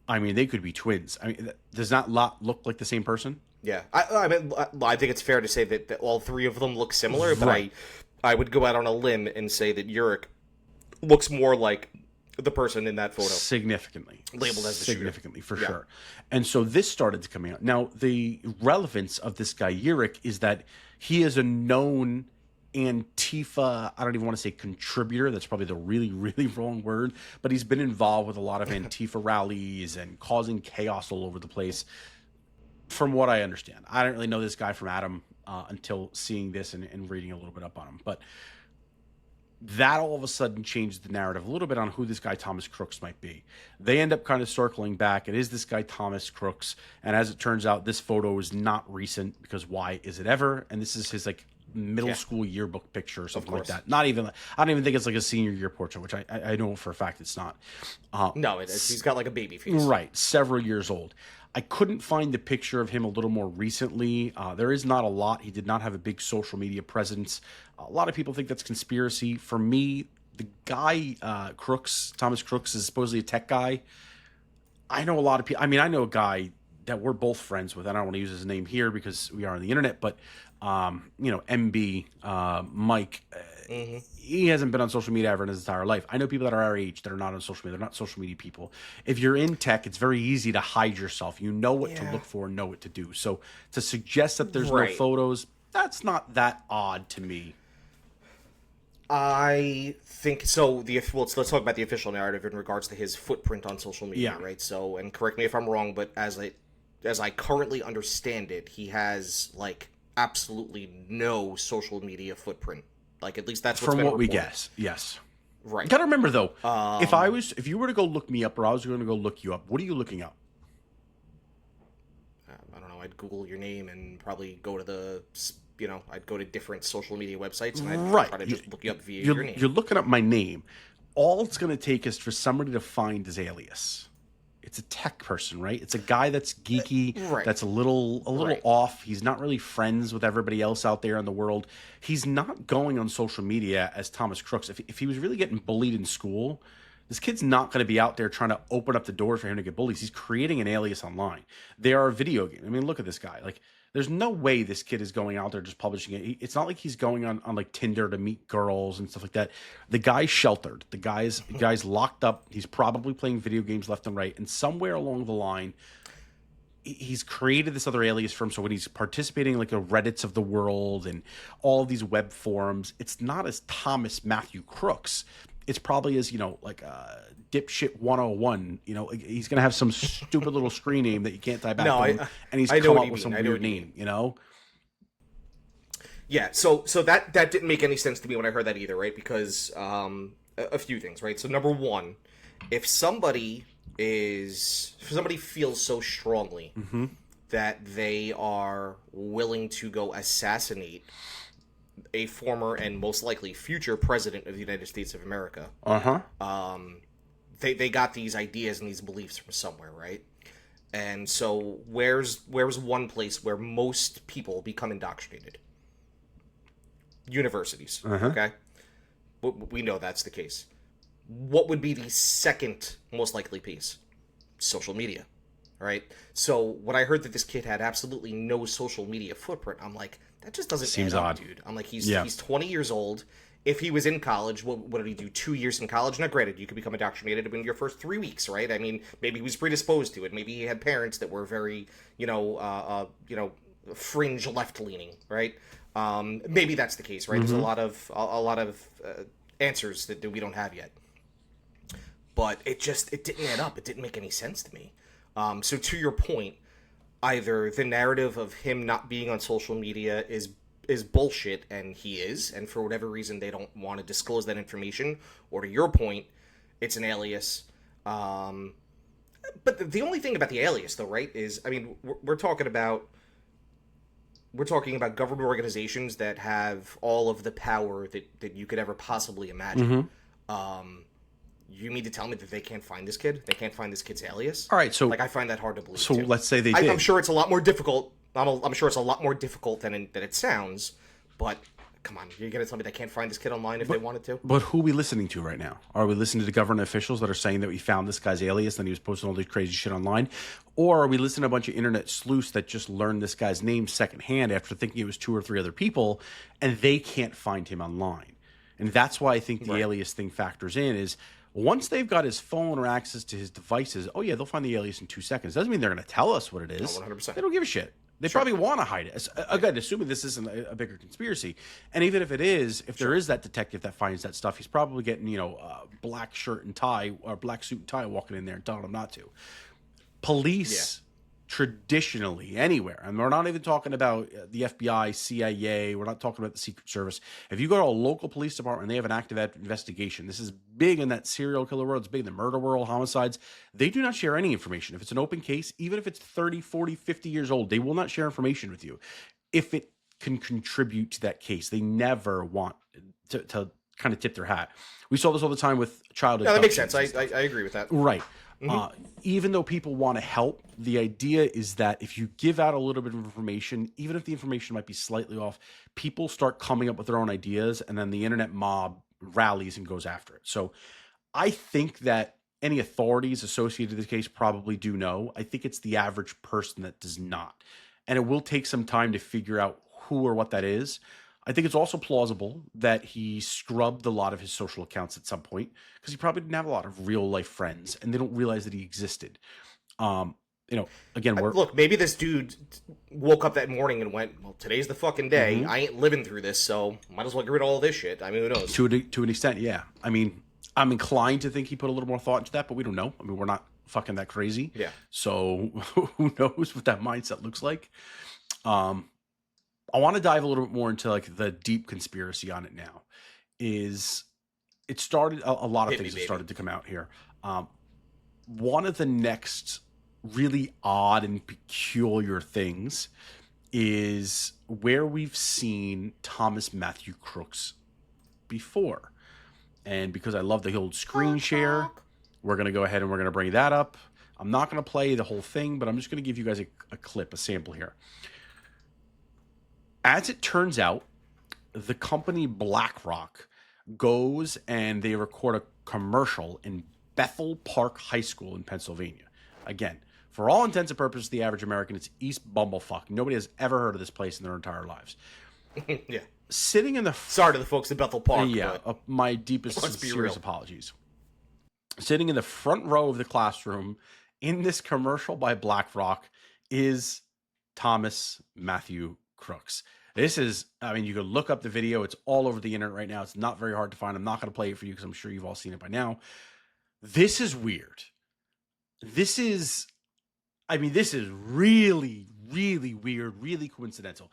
I mean, they could be twins. I mean, does that look like the same person? Yeah. I mean, I think it's fair to say that all three of them look similar, but I would go out on a limb and say that Urich looks more like the person in that photo. Significantly. Labeled as the shooter. Significantly, for sure. And so this started to come out. Now, the relevance of this guy Urich is that he is a known Antifa, I don't even want to say contributor. That's probably the really, really wrong word. But he's been involved with a lot of Antifa rallies and causing chaos all over the place, from what I understand. I didn't really know this guy from Adam until seeing this and reading a little bit up on him. But that all of a sudden changed the narrative a little bit on who this guy Thomas Crooks might be. They end up kind of circling back. It is this guy Thomas Crooks. And as it turns out, this photo is not recent, because why is it ever? And this is his like middle school yearbook picture or something like that. Not even, I don't even think it's like a senior year portrait, which I know for a fact it's not. No, it is. He's got like a baby face. Right. Several years old. I couldn't find the picture of him a little more recently. There is not a lot. He did not have a big social media presence. A lot of people think that's conspiracy. For me, the guy, Crooks, Thomas Crooks, is supposedly a tech guy. I know a lot of people. I mean, I know a guy that we're both friends with. I don't want to use his name here because we are on the internet, but, MB, Mike, he hasn't been on social media ever in his entire life. I know people that are our age that are not on social media. They're not social media people. If you're in tech, it's very easy to hide yourself. You know what to look for and know what to do. So to suggest that there's no photos, that's not that odd to me. I think so. Let's talk about the official narrative in regards to his footprint on social media, right? So, and correct me if I'm wrong, but as I currently understand it, he has like absolutely no social media footprint. Like, at least that's what's from what reported. we guess. Yes. Right. You gotta remember though, if you were to go look me up, or I was going to go look you up, what are you looking up? I don't know. I'd Google your name and probably go to I'd go to different social media websites and I'd try to just look you up via your name. You're looking up my name. All it's going to take is for somebody to find his alias. It's a tech person, right? It's a guy that's geeky, that's a little off. He's not really friends with everybody else out there in the world. He's not going on social media as Thomas Crooks. If he was really getting bullied in school, this kid's not going to be out there trying to open up the door for him to get bullied. He's creating an alias online. They are a video game. I mean, look at this guy. Like, there's no way this kid is going out there just publishing it. It's not like he's going on like Tinder to meet girls and stuff like that. The guy's sheltered. The guy's locked up. He's probably playing video games left and right. And somewhere along the line, he's created this other alias firm. So when he's participating in like the Reddits of the world and all these web forums, it's not as Thomas Matthew Crooks. It's probably as, like dipshit 101. He's going to have some stupid little screen name that you can't type back to him, and he's come up with some weird name, Yeah, so that didn't make any sense to me when I heard that either, right? Because a few things, right? So number one, if somebody feels so strongly that they are willing to go assassinate a former and most likely future president of the United States of America, they got these ideas and these beliefs from somewhere, right? And so where's one place where most people become indoctrinated? Universities, okay? We know that's the case. What would be the second most likely piece? Social media, right? So when I heard that this kid had absolutely no social media footprint, I'm like, that just doesn't seem add up, odd, dude. I'm like, he's 20 years old. If he was in college, what did he do? 2 years in college? Now, granted, you could become indoctrinated in your first 3 weeks, right? I mean, maybe he was predisposed to it. Maybe he had parents that were very, fringe left leaning, right? Maybe that's the case, right? There's a lot of answers that we don't have yet. But it didn't add up. It didn't make any sense to me. So to your point, either the narrative of him not being on social media is bullshit, and he is, and for whatever reason they don't want to disclose that information, or to your point, it's an alias. But the only thing about the alias, though, right, is, I mean, we're talking about government organizations that have all of the power that you could ever possibly imagine. You mean to tell me that they can't find this kid? They can't find this kid's alias? All right, so I find that hard to believe. So too. let's say they did. I'm sure it's a lot more difficult. I'm sure it's a lot more difficult than it sounds. But come on, you're gonna tell me they can't find this kid online if they wanted to? But who are we listening to right now? Are we listening to government officials that are saying that we found this guy's alias and he was posting all this crazy shit online? Or are we listening to a bunch of internet sleuths that just learned this guy's name secondhand after thinking it was 2 or 3 other people, and they can't find him online? And that's why I think the alias thing factors in is, once they've got his phone or access to his devices, they'll find the alias in 2 seconds. Doesn't mean they're going to tell us what it is. No, 100%. They don't give a shit. They probably want to hide it. Again, assuming this isn't a bigger conspiracy. And even if it is, if there is that detective that finds that stuff, he's probably getting, black shirt and tie, or black suit and tie, walking in there and telling them not to. Police traditionally anywhere, and we're not even talking about the FBI, CIA, we're not talking about the Secret Service. If you go to a local police department and they have an active investigation, this is big in that serial killer world, it's big in the murder world, homicides, they do not share any information. If it's an open case, even if it's 30, 40, 50 years old, they will not share information with you if it can contribute to that case. They never want to kind of tip their hat. We saw this all the time with child abduction. That makes sense. I agree with that. Right. Even though people want to help, the idea is that if you give out a little bit of information, even if the information might be slightly off, people start coming up with their own ideas, and then the internet mob rallies and goes after it. So I think that any authorities associated with the case probably do know. I think it's the average person that does not. And it will take some time to figure out who or what that is. I think it's also plausible that he scrubbed a lot of his social accounts at some point, because he probably didn't have a lot of real life friends and they don't realize that he existed. Again, look, maybe this dude woke up that morning and went, well, today's the fucking day. I ain't living through this, so might as well get rid of all this shit. I mean, who knows? To an extent, yeah. I mean, I'm inclined to think he put a little more thought into that, but we don't know. I mean, we're not fucking that crazy. Yeah. So who knows what that mindset looks like? I want to dive a little bit more into like the deep conspiracy on it now. It started, a lot of things have started to come out here. One of the next really odd and peculiar things is where we've seen Thomas Matthew Crooks before. And because I love the old screen share, we're going to go ahead and we're going to bring that up. I'm not going to play the whole thing, but I'm just going to give you guys a clip, a sample here. As it turns out, the company BlackRock goes and they record a commercial in Bethel Park High School in Pennsylvania. Again, for all intents and purposes, the average American, it's East Bumblefuck. Nobody has ever heard of this place in their entire lives. Yeah. Sitting in the... Sorry to the folks at Bethel Park. Yeah, my deepest serious apologies. Sitting in the front row of the classroom in this commercial by BlackRock is Thomas Matthew Crooks. This is, I mean, you can look up the video. It's all over the internet right now. It's not very hard to find. I'm not going to play it for you because I'm sure you've all seen it by now. This is weird. This is really, really weird, really coincidental.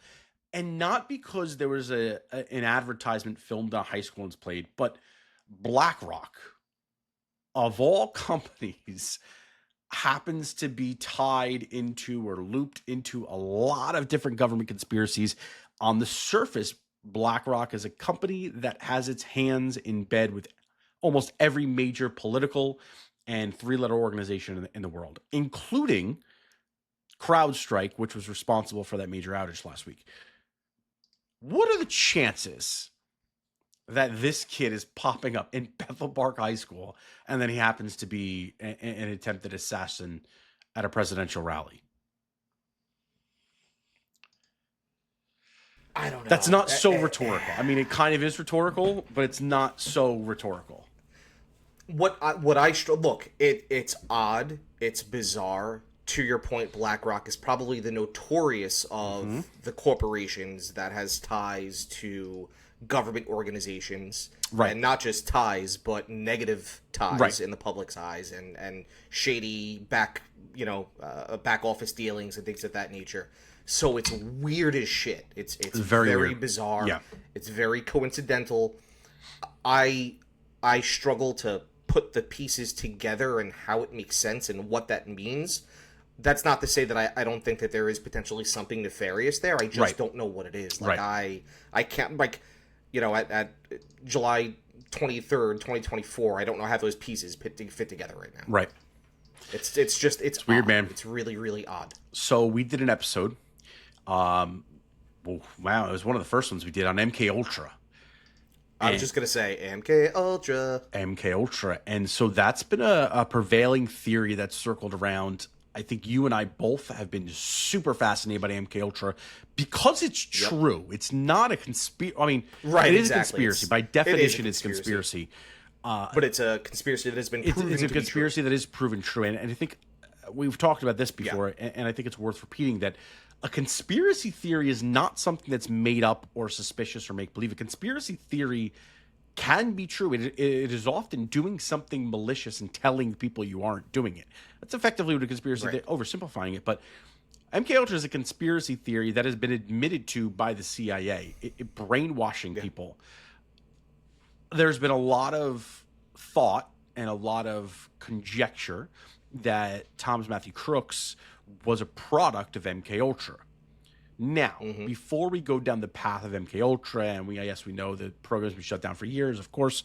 And not because there was an advertisement filmed on high school and played, but BlackRock, of all companies, happens to be tied into or looped into a lot of different government conspiracies. On the surface, BlackRock is a company that has its hands in bed with almost every major political and three-letter organization in the world, including CrowdStrike, which was responsible for that major outage last week. What are the chances that this kid is popping up in Bethel Park High School and then he happens to be an attempted assassin at a presidential rally? I don't know. That's not so rhetorical. I mean, it kind of is rhetorical, but it's not so rhetorical. Look, it's odd, it's bizarre. To your point, BlackRock is probably the notorious of the corporations that has ties to government organizations, right? And not just ties, but negative ties in the public's eyes, and shady back office dealings and things of that nature. So it's weird as shit. It's very bizarre. Yeah. It's very coincidental. I struggle to put the pieces together and how it makes sense and what that means. That's not to say that I don't think that there is potentially something nefarious there. I just don't know what it is. Like I can't, like, at July 23rd, 2024, I don't know how those pieces fit together right now. Right. It's weird, odd. man. It's really, really odd. So we did an episode. Wow, it was one of the first ones we did on MK Ultra. I was just gonna say MK Ultra. MK Ultra, and so that's been a prevailing theory that's circled around. I think you and I both have been super fascinated by MK Ultra because it's true. It's not a conspiracy. I mean, it is a conspiracy. By definition, it's conspiracy. But it's a conspiracy that has been proven It's a conspiracy that is proven true. And I think we've talked about this before, and I think it's worth repeating that a conspiracy theory is not something that's made up or suspicious or make-believe. A conspiracy theory can be true. It is often doing something malicious and telling people you aren't doing it. That's effectively what a conspiracy theory, oversimplifying it. But MK Ultra is a conspiracy theory that has been admitted to by the CIA, brainwashing people. There's been a lot of thought and a lot of conjecture that Thomas Matthew Crooks was a product of MK Ultra. Now, before we go down the path of MK Ultra, and we know the program's been shut down for years, of course,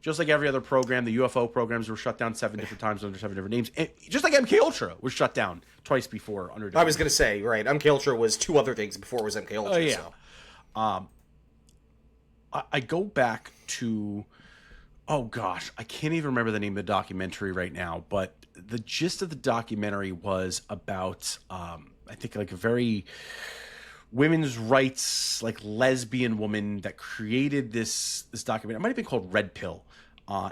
just like every other program, the UFO programs were shut down 7 different times under 7 different names. And just like MK Ultra was shut down twice before under different I was going to say, right, MK Ultra was 2 other things before it was MK Ultra. Yeah. So. I go back to, oh gosh, I can't even remember the name of the documentary right now, but the gist of the documentary was about, I think, like a very women's rights, like lesbian woman that created this documentary. It might have been called Red Pill.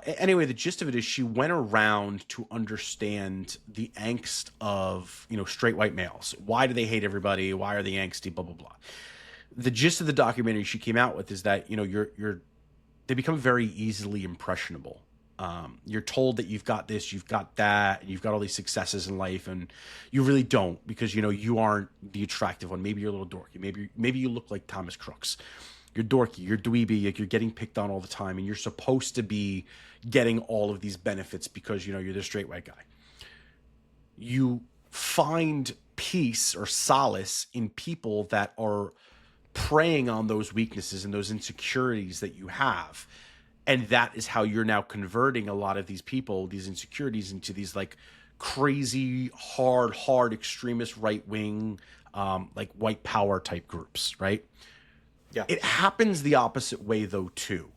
Anyway, the gist of it is she went around to understand the angst of, straight white males. Why do they hate everybody? Why are they angsty? Blah, blah, blah. The gist of the documentary she came out with is that, they become very easily impressionable. You're told that you've got this, you've got that, and you've got all these successes in life, and you really don't, because you aren't the attractive one. Maybe you're a little dorky. Maybe you look like Thomas Crooks. You're dorky. You're dweeby. Like, you're getting picked on all the time, and you're supposed to be getting all of these benefits because you're the straight white guy. You find peace or solace in people that are preying on those weaknesses and those insecurities that you have. And that is how you're now converting a lot of these people, these insecurities, into these like crazy, hard extremist right-wing, like white power type groups, right? Yeah. It happens the opposite way though too.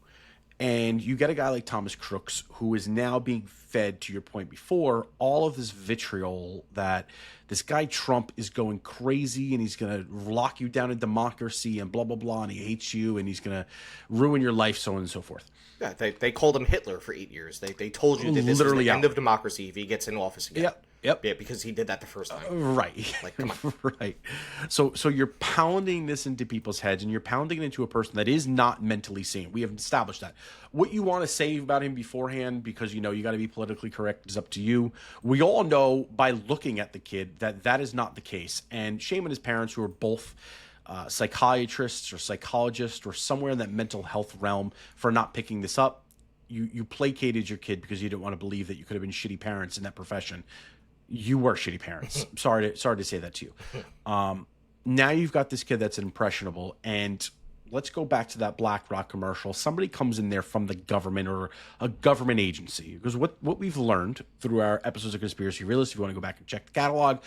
And you get a guy like Thomas Crooks who is now being fed, to your point before, all of this vitriol that this guy Trump is going crazy and he's going to lock you down in democracy and blah, blah, blah, and he hates you and he's going to ruin your life, so on and so forth. Yeah, they called him Hitler for 8 years. They told you that this is the end of democracy if he gets in office again. Yeah. Yep. Yeah, because he did that the first time. Right. Like, come on. Right. So you're pounding this into people's heads, and you're pounding it into a person that is not mentally sane. We have established that. What you want to say about him beforehand, because you got to be politically correct, is up to you. We all know by looking at the kid that is not the case. And shame on his parents, who are both psychiatrists or psychologists or somewhere in that mental health realm, for not picking this up. You placated your kid because you didn't want to believe that you could have been shitty parents in that profession. You were shitty parents. Sorry to say that to you. Now you've got this kid that's impressionable, and let's go back to that BlackRock commercial. Somebody comes in there from the government or a government agency, because what we've learned through our episodes of Conspiracy Realist, if you want to go back and check the catalog,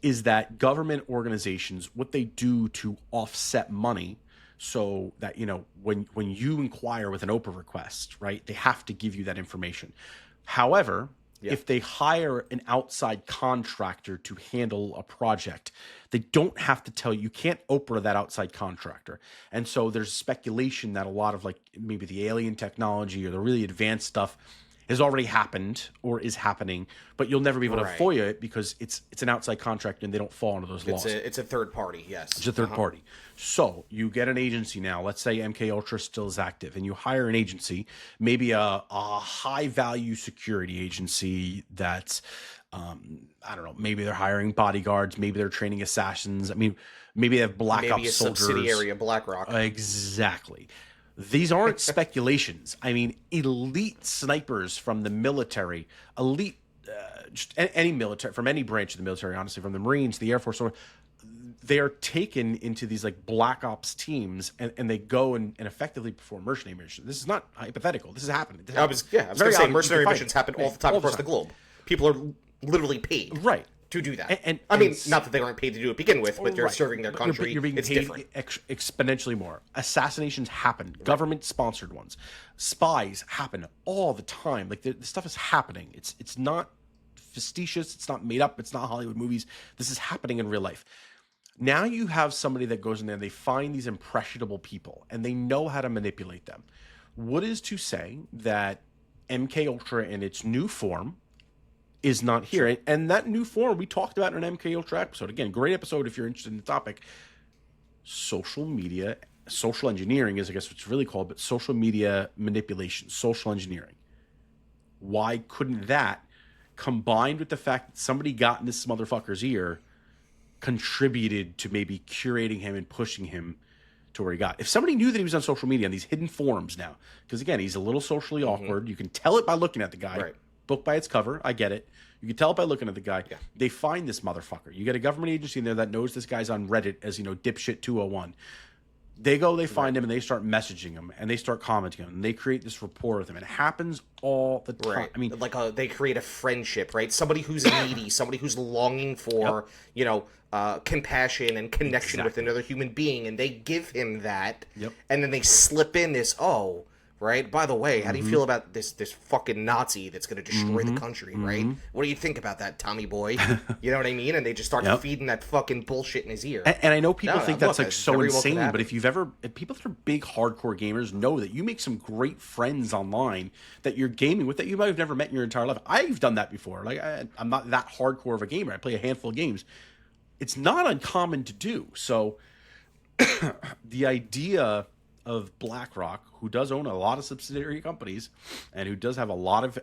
is that government organizations, what they do to offset money, so that when you inquire with an Oprah request, right, they have to give you that information. However, if they hire an outside contractor to handle a project, they don't have to tell you. You can't Oprah that outside contractor. And so there's speculation that a lot of maybe the alien technology or the really advanced stuff has already happened or is happening, but you'll never be able to FOIA it because it's an outside contractor and they don't fall under those laws. It's a third party, yes. It's a third party. So you get an agency now. Let's say MK Ultra still is active, and you hire an agency, maybe a high value security agency that's I don't know. Maybe they're hiring bodyguards. Maybe they're training assassins. I mean, maybe they have black ops soldiers. Maybe a subsidiary of BlackRock. Exactly. These aren't speculations. I mean, elite snipers from the military, elite, just any military, from any branch of the military, honestly, from the Marines, the Air Force, they are taken into these black ops teams, and they go and effectively perform mercenary missions. This is not hypothetical. This is happening. I was going to say mercenary missions happen all the time across the globe. People are literally paid. Right. To do that. And I mean, not that they weren't paid to do it to begin with, but they're serving their country. You're being it's paid different. Exponentially more. Assassinations happen. Right. Government-sponsored ones. Spies happen all the time. The stuff is happening. It's not facetious. It's not made up. It's not Hollywood movies. This is happening in real life. Now you have somebody that goes in there and they find these impressionable people, and they know how to manipulate them. What is to say that MK Ultra in its new form is not here? Sure. And that new form we talked about in an MK Ultra episode. Again, great episode if you're interested in the topic. Social media, social engineering is, I guess, what's really called, but social media manipulation, social engineering. Why couldn't that, combined with the fact that somebody got in this motherfucker's ear, contributed to maybe curating him and pushing him to where he got? If somebody knew that he was on social media on these hidden forums now, because again, he's a little socially awkward. You can tell it by looking at the guy. Right. Book by its cover, I get it. You can tell it by looking at the guy. Yeah. They find this motherfucker. You get a government agency in there that knows this guy's on Reddit as, dipshit 201. They go, they find him, and they start messaging him, and they start commenting him, and they create this rapport with him. And it happens all the time. Right. I mean, they create a friendship, right? Somebody who's needy, somebody who's longing for, compassion and connection with another human being, and they give him that. Yep. And then they slip in this, right? By the way, how do you feel about this fucking Nazi that's going to destroy the country, right? What do you think about that, Tommy boy? You know what I mean? And they just start feeding that fucking bullshit in his ear. And I know people think that's so insane, but if people that are big hardcore gamers know that you make some great friends online that you're gaming with that you might have never met in your entire life. I've done that before. I'm not that hardcore of a gamer. I play a handful of games. It's not uncommon to do. So the idea of BlackRock, who does own a lot of subsidiary companies and who does have a lot of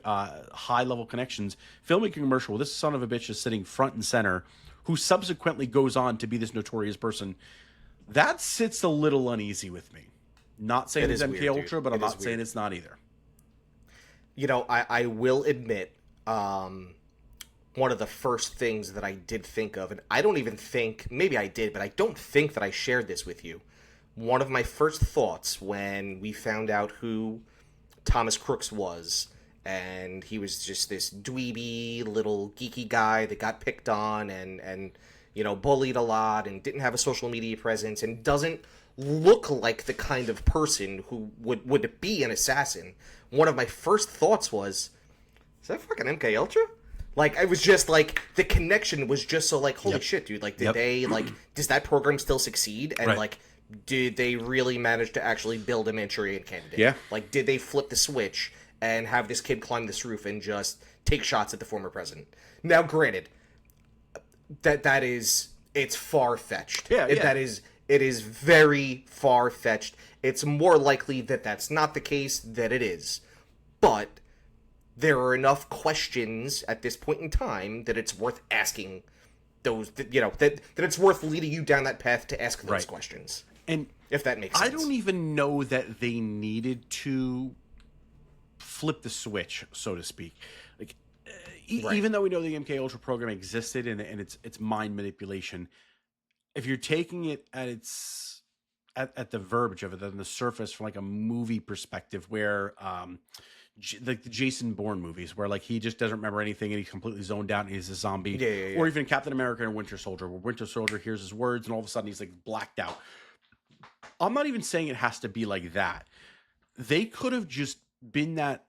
high-level connections, filming a commercial, this son of a bitch is sitting front and center, who subsequently goes on to be this notorious person, that sits a little uneasy with me. Not saying it's MK Ultra, but I'm not saying it's not either. I will admit, one of the first things that I did think of, and I don't even think, maybe I did, but I don't think that I shared this with you. One of my first thoughts when we found out who Thomas Crooks was, and he was just this dweeby little geeky guy that got picked on and bullied a lot and didn't have a social media presence and doesn't look like the kind of person who would be an assassin. One of my first thoughts was, is that fucking MK Ultra? I was just the connection was just so holy shit, dude. Did they, does that program still succeed? And did they really manage to actually build a Manchurian Candidate? Yeah. Did they flip the switch and have this kid climb this roof and just take shots at the former president. Now, granted, it's far-fetched. Yeah. It is very far-fetched. It's more likely that that's not the case than it is. But there are enough questions at this point in time that it's worth asking those, that it's worth leading you down that path to ask those questions. And if that makes sense. I don't even know that they needed to flip the switch, so to speak. Like, even though we know the MK Ultra program existed and it's mind manipulation, if you're taking it at its at the verbiage of it, on the surface, from like a movie perspective, where like the Jason Bourne movies, where like he just doesn't remember anything and he's completely zoned out and he's a zombie, or even Captain America and Winter Soldier, where Winter Soldier hears his words and all of a sudden he's like blacked out. I'm not even saying it has to be like that. They could have just been that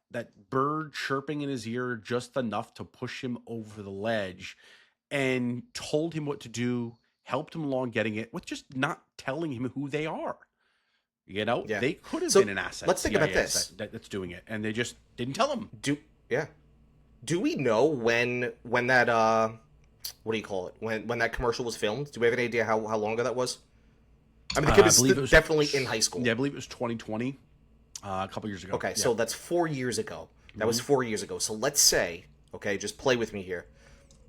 bird chirping in his ear just enough to push him over the ledge and told him what to do, helped him along getting it, with just not telling him who they are. They could have been an asset. Let's think about this. That's doing it, and they just didn't tell him. Do we know when that what do you call it? When that commercial was filmed? Do we have any idea how long ago that was? I mean, the kid was definitely in high school. Yeah, I believe it was 2020, a couple years ago. Okay, so that's 4 years ago. That was 4 years ago. So let's say, okay, just play with me here.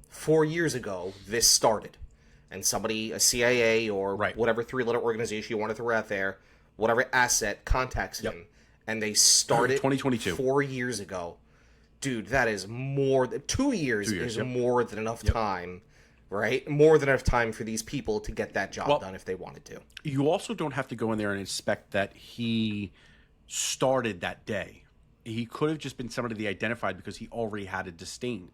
4 years ago, this started, and somebody, a CIA or whatever three-letter organization you want to throw out there, whatever asset contacts him, and they started 2022 4 years ago. Dude, that is more than 2 years. Is more than enough time. Right? More than enough time for these people to get that job done if they wanted to. You also don't have to go in there and expect that he started that day. He could have just been somebody they identified because he already had a disdain.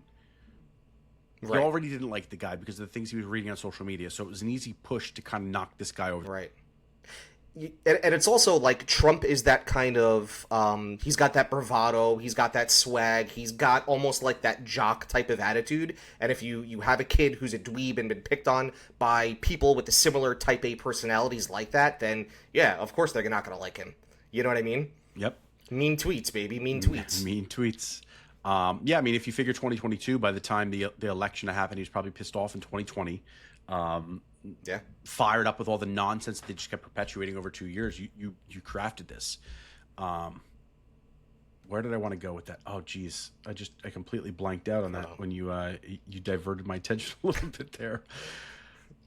He already didn't like the guy because of the things he was reading on social media. So it was an easy push to kind of knock this guy over. Right. And it's also like Trump is that kind of he's got that bravado, he's got that swag, he's got almost like that jock type of attitude. And if you have a kid who's a dweeb and been picked on by people with the similar type A personalities like that, then yeah, of course they're not gonna like him. You know what I mean? Yep. Mean tweets, baby. Mean tweets. Mean tweets. Yeah, I mean, if you figure 2022, by the time the election happened, he was probably pissed off in 2020. Fired up with all the nonsense that they just kept perpetuating over 2 years. You crafted this. Where did I want to go with that? Oh, geez, I completely blanked out on that when you diverted my attention a little bit there.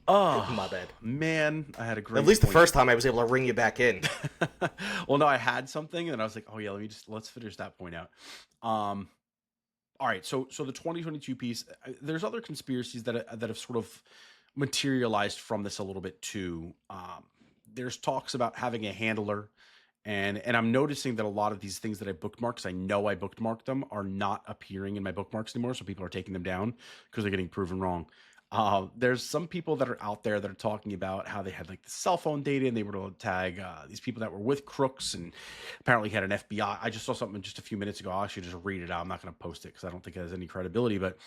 Oh, my bad, man. I had a great. At least the first time I was able to ring you back in. Well, no, I had something, and I was like, oh yeah, let's finish that point out. All right, so the 2022 piece. There's other conspiracies that have sort of materialized from this a little bit too. There's talks about having a handler, and I'm noticing that a lot of these things that I bookmarked, because I know I bookmarked them, are not appearing in my bookmarks anymore. So people are taking them down because they're getting proven wrong. There's some people that are out there that are talking about how they had like the cell phone data and they were able to tag these people that were with Crooks and apparently had an FBI. I just saw something just a few minutes ago. I'll actually just read it out. I'm not going to post it because I don't think it has any credibility, but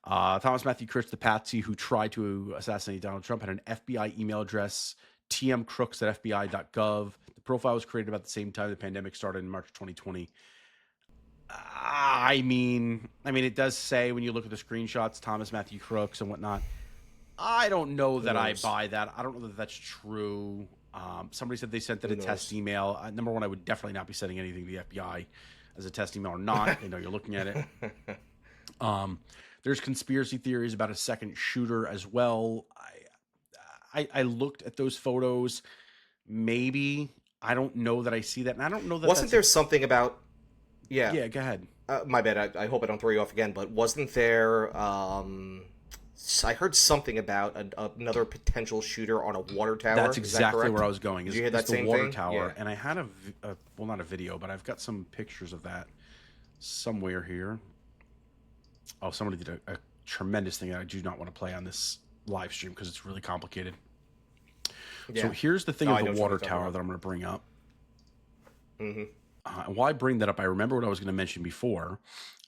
Thomas Matthew Crooks, the patsy who tried to assassinate Donald Trump, had an FBI email address, tmcrooks@fbi.gov. The profile was created about the same time the pandemic started in March 2020. I mean, it does say when you look at the screenshots, Thomas Matthew Crooks and whatnot. I don't know that I buy that. I don't know that that's true. Somebody said they sent it a test email. Number one, I would definitely not be sending anything to the FBI as a test email or not. They know you're looking at it. There's conspiracy theories about a second shooter as well. I looked at those photos. Maybe. I don't know that I see that. And I don't know that Wasn't there something about... Yeah, go ahead. My bad. I hope I don't throw you off again, but wasn't there... I heard something about another potential shooter on a water tower. That's exactly where I was going. Did you hear that same water thing? tower, Yeah. and I had well, not a video, but I've got some pictures of that somewhere here. Oh, somebody did a tremendous thing that I do not want to play on this live stream because it's really complicated. Yeah. So here's the thing of the water tower that I'm going to bring up. Mm-hmm. Why I bring that up? I remember what I was going to mention before,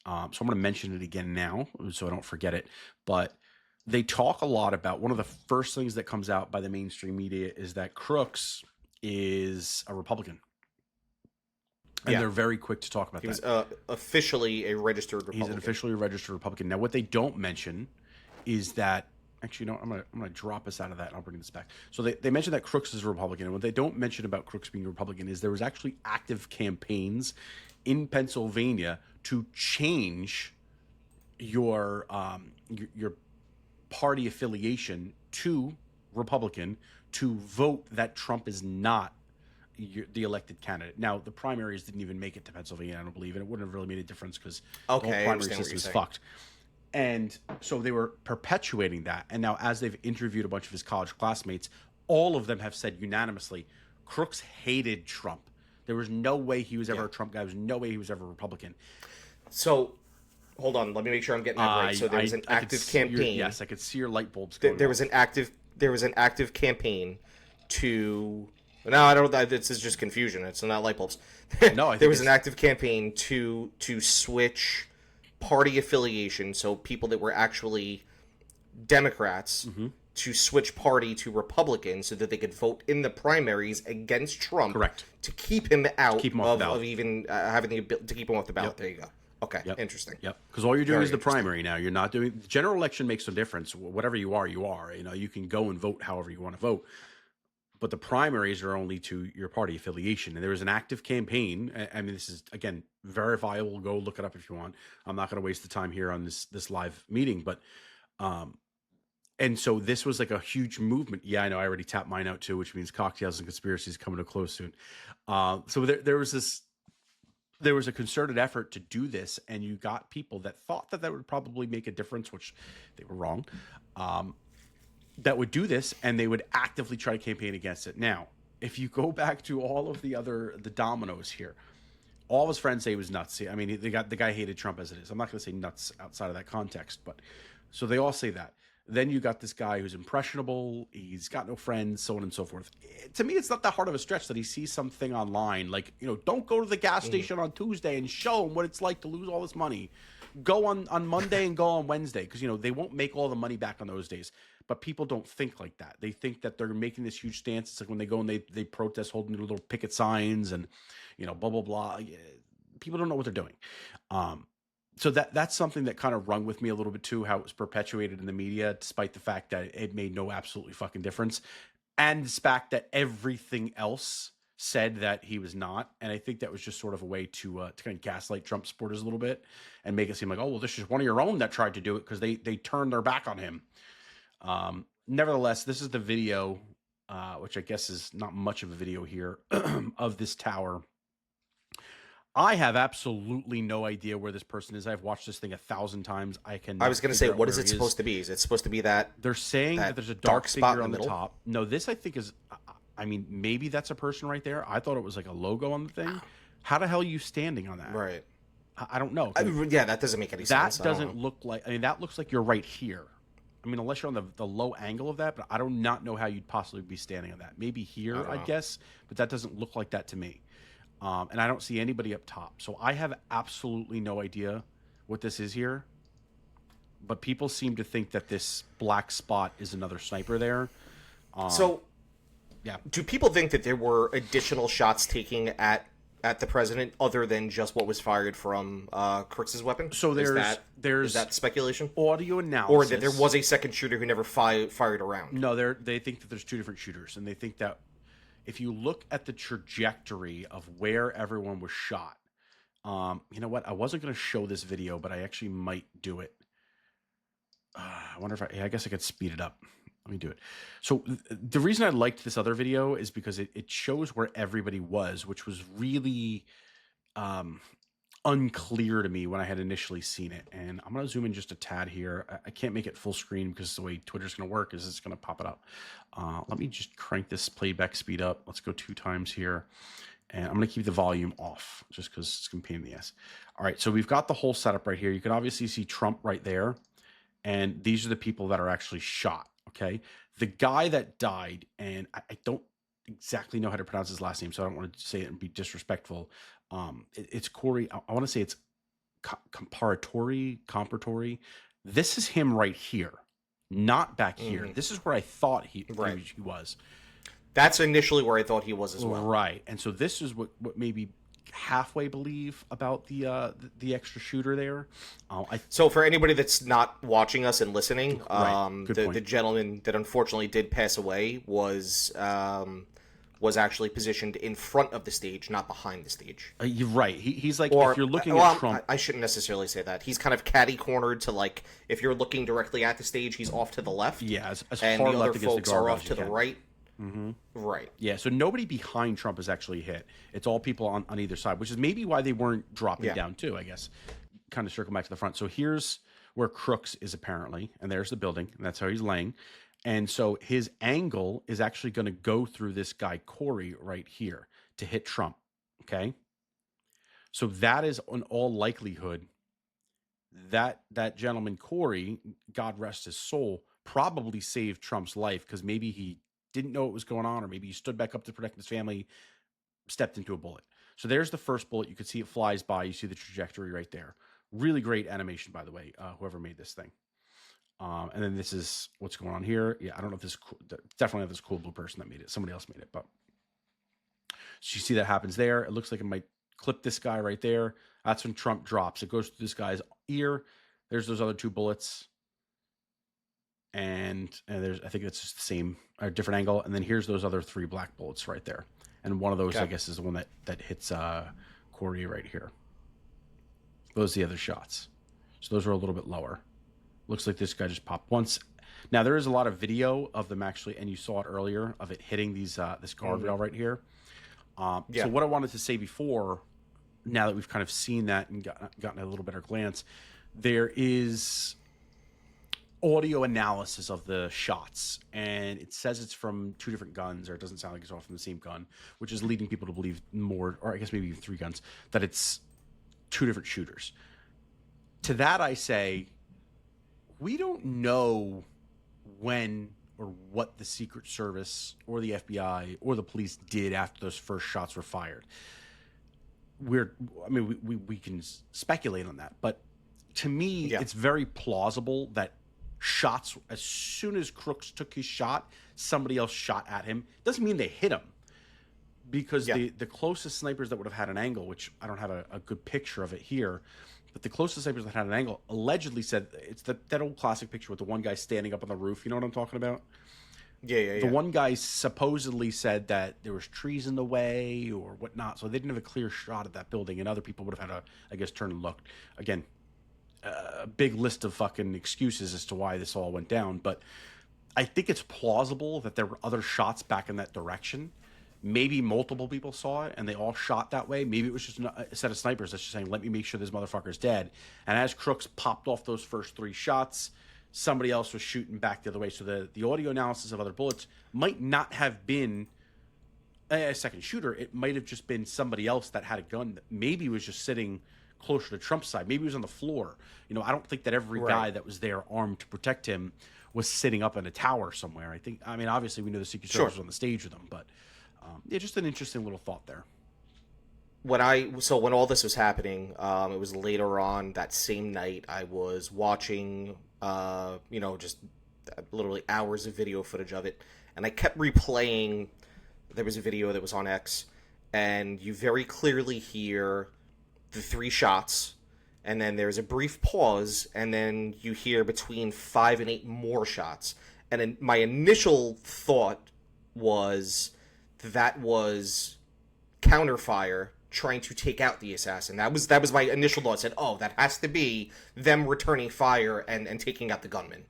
so I'm going to mention it again now so I don't forget it. But they talk a lot about, one of the first things that comes out by the mainstream media is that Crooks is a Republican. And they're very quick to talk about he that. He was officially a registered Republican. He's an officially registered Republican. Now, what they don't mention is that, actually, no, I'm gonna drop us out of that and I'll bring this back. So they mentioned that Crooks is a Republican. And what they don't mention about Crooks being a Republican is there was actually active campaigns in Pennsylvania to change your party affiliation to Republican to vote that Trump is not the elected candidate. Now, the primaries didn't even make it to Pennsylvania, I don't believe, and it wouldn't have really made a difference because the whole primary system is fucked. And so they were perpetuating that. And now, as they've interviewed a bunch of his college classmates, all of them have said unanimously, Crooks hated Trump. There was no way he was ever a Trump guy. There was no way he was ever a Republican. So, hold on. Let me make sure I'm getting that right. So there was an active campaign. Yes, I could see your light bulbs going There was an active campaign to... No, I don't. This is just confusion. It's not light bulbs. No, there was an active campaign to switch party affiliation, so people that were actually Democrats to switch party to Republican, so that they could vote in the primaries against Trump. Correct. To keep him out of even having the ability to keep him off the ballot. Yep. There you go. Okay, interesting. Yep. Because all you're doing is the primary now. You're not doing the general election. Makes no difference. Whatever you are, you are. You know, you can go and vote however you want to vote. But the primaries are only to your party affiliation. And there is an active campaign. I mean, this is, again, verifiable. Go look it up if you want. I'm not going to waste the time here on this live meeting. But, and so this was like a huge movement. Yeah, I know. I already tapped mine out too, which means Cocktails and Conspiracies coming to a close soon. So there was a concerted effort to do this. And you got people that thought that would probably make a difference, which they were wrong. That would do this, and they would actively try to campaign against it. Now, if you go back to all of the dominoes here, all of his friends say he was nuts. I mean, the guy hated Trump as it is. I'm not going to say nuts outside of that context, but so they all say that. Then you got this guy who's impressionable. He's got no friends, so on and so forth. To me, it's not that hard of a stretch that he sees something online like, don't go to the gas station on Tuesday and show him what it's like to lose all this money. Go on Monday and go on Wednesday because, they won't make all the money back on those days. But people don't think like that. They think that they're making this huge stance. It's like when they go and they protest holding their little picket signs and, blah, blah, blah. People don't know what they're doing. So that's something that kind of rung with me a little bit too, how it was perpetuated in the media, despite the fact that it made no absolutely fucking difference. And the fact that everything else said that he was not. And I think that was just sort of a way to kind of gaslight Trump supporters a little bit and make it seem like, oh, well, this is one of your own that tried to do it because they turned their back on him. Nevertheless, this is the video, which I guess is not much of a video here, of this tower. I have absolutely no idea where this person is. I've watched this thing 1,000 times. I was going to say, what is it supposed to be? Is it supposed to be that? They're saying that there's a dark spot on the top. No, this I think is, I mean, maybe that's a person right there. I thought it was like a logo on the thing. How the hell are you standing on that? Right. I don't know. Yeah, that doesn't make any sense. That doesn't look like, I mean, that looks like you're right here. I mean, unless you're on the low angle of that, but I do not know how you'd possibly be standing on that. Maybe here, I guess, but that doesn't look like that to me. And I don't see anybody up top. So I have absolutely no idea what this is here. But people seem to think that this black spot is another sniper there. Yeah. Do people think that there were additional shots taken at the president other than just what was fired from Crooks' weapon? So is that speculation? Audio analysis. Or that there was a second shooter who never fired around? No, they think that there's two different shooters. And they think that if you look at the trajectory of where everyone was shot, you know what? I wasn't going to show this video, but I actually might do it. I wonder if I guess I could speed it up. Let me do it. So the reason I liked this other video is because it shows where everybody was, which was really unclear to me when I had initially seen it. And I'm going to zoom in just a tad here. I can't make it full screen because the way Twitter's going to work is it's going to pop it up. Let me just crank this playback speed up. Let's go 2 times here. And I'm going to keep the volume off just because it's going to be a pain in the ass. All right, so we've got the whole setup right here. You can obviously see Trump right there. And these are the people that are actually shot, okay? The guy that died, and I don't exactly know how to pronounce his last name, so I don't want to say it and be disrespectful. It's Corey. I want to say it's Comparatori. This is him right here, not back here. This is where I thought he was. That's initially where I thought he was as well. Right. And so this is what maybe halfway believe about the extra shooter there. So for anybody that's not watching us and listening, Good the gentleman that unfortunately did pass away was actually positioned in front of the stage, not behind the stage. You're right. He's like, if you're looking at Trump, I shouldn't necessarily say that. He's kind of catty cornered to, like, if you're looking directly at the stage, he's off to the left. Yeah, as and far the left other against folks the are guardrail off to the right. Mm-hmm. Right. Yeah, so nobody behind Trump is actually hit. It's all people on either side, which is maybe why they weren't dropping down too, I guess. Kind of circle back to the front. So here's where Crooks is apparently, and there's the building, and that's how he's laying. And so his angle is actually going to go through this guy, Corey, right here to hit Trump. Okay. So that is in all likelihood that gentleman, Corey, God rest his soul, probably saved Trump's life because maybe he didn't know what was going on, or maybe he stood back up to protect his family, stepped into a bullet. So there's the first bullet. You can see it flies by. You see the trajectory right there. Really great animation, by the way, whoever made this thing. And then this is what's going on here. Yeah, I don't know if this is cool. Definitely not this cool blue person that made it. Somebody else made it. But so you see that happens there. It looks like it might clip this guy right there. That's when Trump drops. It goes through this guy's ear. There's those other two bullets. And there's, I think it's just the same, a different angle. And then here's those other three black bullets right there. And one of those, I guess, is the one that hits Corey right here. Those are the other shots. So those are a little bit lower. Looks like this guy just popped once. Now there is a lot of video of them actually, and you saw it earlier, of it hitting these this guardrail right here. So what I wanted to say before, now that we've kind of seen that and gotten a little better glance, there is audio analysis of the shots, and it says it's from two different guns, or it doesn't sound like it's all from the same gun, which is leading people to believe more, or I guess maybe even three guns, that it's two different shooters. To that I say, we don't know when or what the Secret Service or the FBI or the police did after those first shots were fired. We can speculate on that, but to me, it's very plausible that shots, as soon as Crooks took his shot, somebody else shot at him. Doesn't mean they hit him, because the closest snipers that would have had an angle, which I don't have a good picture of it here, but the closest snipers that had an angle allegedly said it's that old classic picture with the one guy standing up on the roof. You know what I'm talking about? The one guy supposedly said that there was trees in the way or whatnot, so they didn't have a clear shot at that building, and other people would have had to, I guess, turn and look. Again, a big list of fucking excuses as to why this all went down, but I think it's plausible that there were other shots back in that direction. Maybe multiple people saw it and they all shot that way. Maybe it was just a set of snipers that's just saying, let me make sure this motherfucker's dead. And as Crooks popped off those first three shots, somebody else was shooting back the other way. So the audio analysis of other bullets might not have been a second shooter. It might have just been somebody else that had a gun that maybe was just sitting closer to Trump's side. Maybe he was on the floor. You know, I don't think that every guy that was there armed to protect him was sitting up in a tower somewhere. I mean, obviously we know the Secret Service was on the stage with him, but just an interesting little thought there. When all this was happening, it was later on that same night. I was watching, just literally hours of video footage of it, and I kept replaying. There was a video that was on X, and you very clearly hear the three shots, and then there's a brief pause, and then you hear between 5 and 8 more shots. And my initial thought was that was counterfire trying to take out the assassin. That was my initial thought. I said, oh, that has to be them returning fire and taking out the gunman.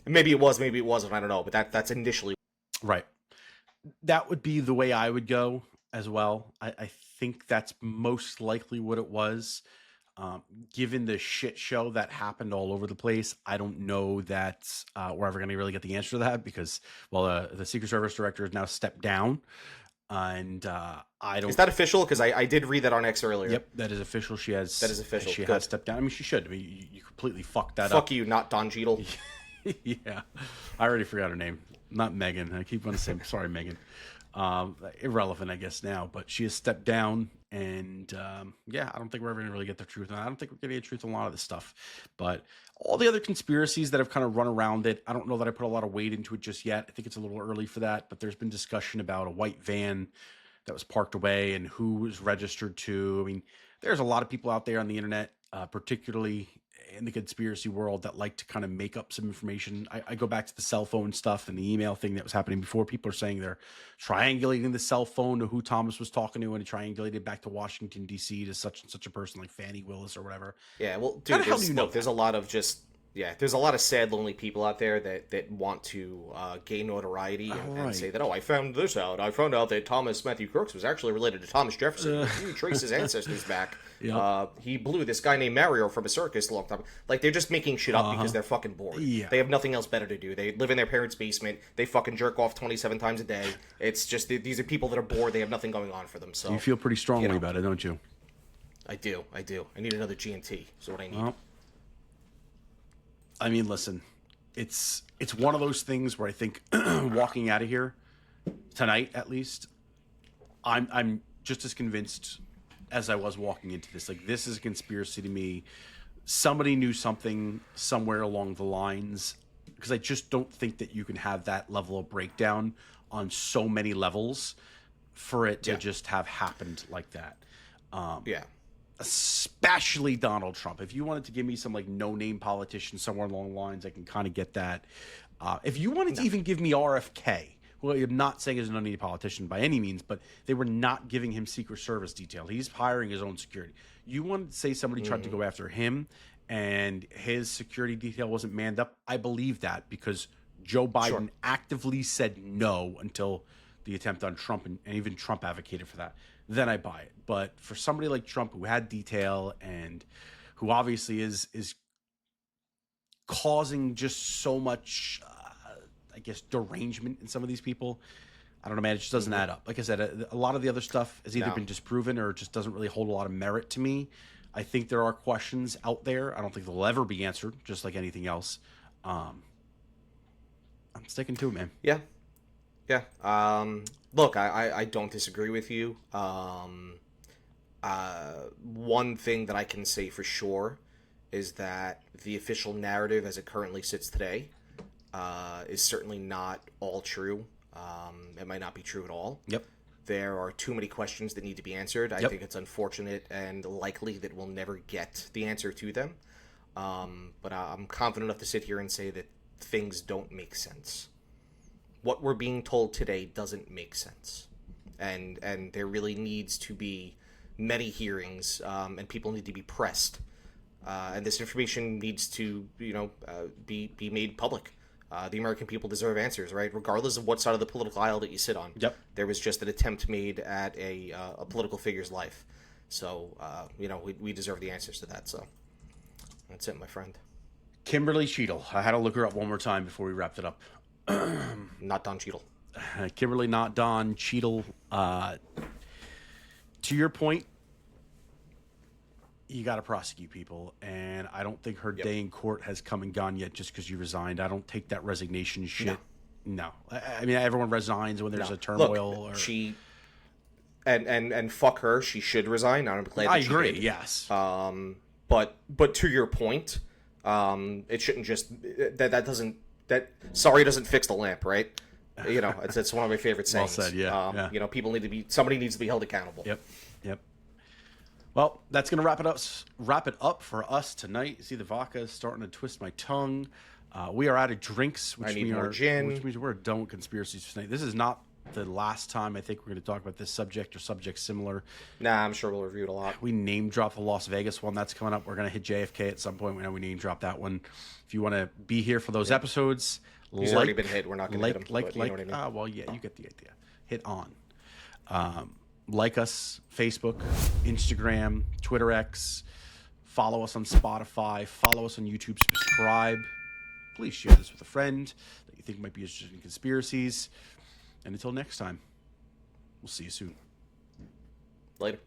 Maybe it was, maybe it wasn't, I don't know, but that's initially right. That would be the way I would go as well. I think that's most likely what it was. Given the shit show that happened all over the place, I don't know that we're ever going to really get the answer to that, because, well, the Secret Service director has now stepped down, and I don't. Is that official? Because I did read that on X earlier. Yep, that is official. She has. That is official. She has stepped down. I mean, she should. I mean, you completely fucked that up. Fuck you, not Don Cheadle. Yeah, I already forgot her name. Not Megan. I keep on saying sorry, Megan. Irrelevant, I guess, now, but she has stepped down, and I don't think we're ever gonna really get the truth on that. I don't think we're gonna get truth on a lot of this stuff, but all the other conspiracies that have kind of run around it, I don't know that I put a lot of weight into it just yet. I think it's a little early for that, but there's been discussion about a white van that was parked away and who was registered to. I mean, there's a lot of people out there on the internet, particularly in the conspiracy world, that like to kind of make up some information. I go back to the cell phone stuff and the email thing that was happening before. People are saying they're triangulating the cell phone to who Thomas was talking to, and triangulated back to Washington, D.C. to such and such a person like Fannie Willis or whatever. Yeah, well, dude, there's a lot of just... Yeah, there's a lot of sad, lonely people out there that want to gain notoriety and say that, I found this out. I found out that Thomas Matthew Crooks was actually related to Thomas Jefferson. You trace his ancestors back. Yep. He blew this guy named Mario from a circus a long time. Like, they're just making shit up because they're fucking bored. Yeah. They have nothing else better to do. They live in their parents' basement. They fucking jerk off 27 times a day. It's just, these are people that are bored. They have nothing going on for them. So you feel pretty strongly about it, don't you? I do. I need another G&T. That's what I need. I mean, listen, it's one of those things where I think walking out of here tonight, at least, I'm just as convinced as I was walking into this. Like, this is a conspiracy to me. Somebody knew something somewhere along the lines, because I just don't think that you can have that level of breakdown on so many levels for it to just have happened like that. Especially Donald Trump. If you wanted to give me some like no-name politician somewhere along the lines, I can kind of get that. If you wanted to even give me RFK, well, I'm not saying he's a no-name politician by any means, but they were not giving him Secret Service detail. He's hiring his own security. You wanted to say somebody tried to go after him and his security detail wasn't manned up. I believe that because Joe Biden actively said no until the attempt on Trump, and even Trump advocated for that. Then I buy it. But for somebody like Trump, who had detail and who obviously is causing just so much, I guess, derangement in some of these people, I don't know, man, it just doesn't add up. Like I said, a lot of the other stuff has either been disproven or just doesn't really hold a lot of merit to me. I think there are questions out there. I don't think they'll ever be answered, just like anything else. I'm sticking to it, man. Yeah. Look, I don't disagree with you. One thing that I can say for sure is that the official narrative as it currently sits today is certainly not all true. It might not be true at all. Yep. There are too many questions that need to be answered. I think it's unfortunate and likely that we'll never get the answer to them. But I'm confident enough to sit here and say that things don't make sense. What we're being told today doesn't make sense. And there really needs to be many hearings, and people need to be pressed. And this information needs to, be made public. The American people deserve answers, right? Regardless of what side of the political aisle that you sit on. Yep. There was just an attempt made at a political figure's life. So, we deserve the answers to that. So that's it, my friend. Kimberly Cheadle. I had to look her up one more time before we wrapped it up. Not Don Cheadle. Kimberly, not Don Cheadle. To your point, you got to prosecute people, and I don't think her day in court has come and gone yet just because you resigned. I don't take that resignation shit. No. I mean, everyone resigns when there's a turmoil. Look, she and fuck her. She should resign. I'm glad that I she agree. did. Yes. But to your point, it shouldn't just that doesn't. That sorry doesn't fix the lamp, right? It's one of my favorite sayings. Well said, yeah. People need to be, somebody needs to be held accountable. Yep. Well, that's gonna wrap it up for us tonight. See, the vodka is starting to twist my tongue. We are out of drinks, which means we're done with conspiracies tonight. This is not the last time I think we're going to talk about this subject or subject similar. Nah, I'm sure we'll review it a lot. We name drop the Las Vegas one that's coming up. We're going to hit JFK at some point. We know we name drop that one. If you want to be here for those episodes, he's already been hit. We're not going to hit him. You know what I mean? Well, yeah, you get the idea. Hit on. Like us, Facebook, Instagram, Twitter X. Follow us on Spotify. Follow us on YouTube. Subscribe. Please share this with a friend that you think might be interested in conspiracies. And until next time, we'll see you soon. Later.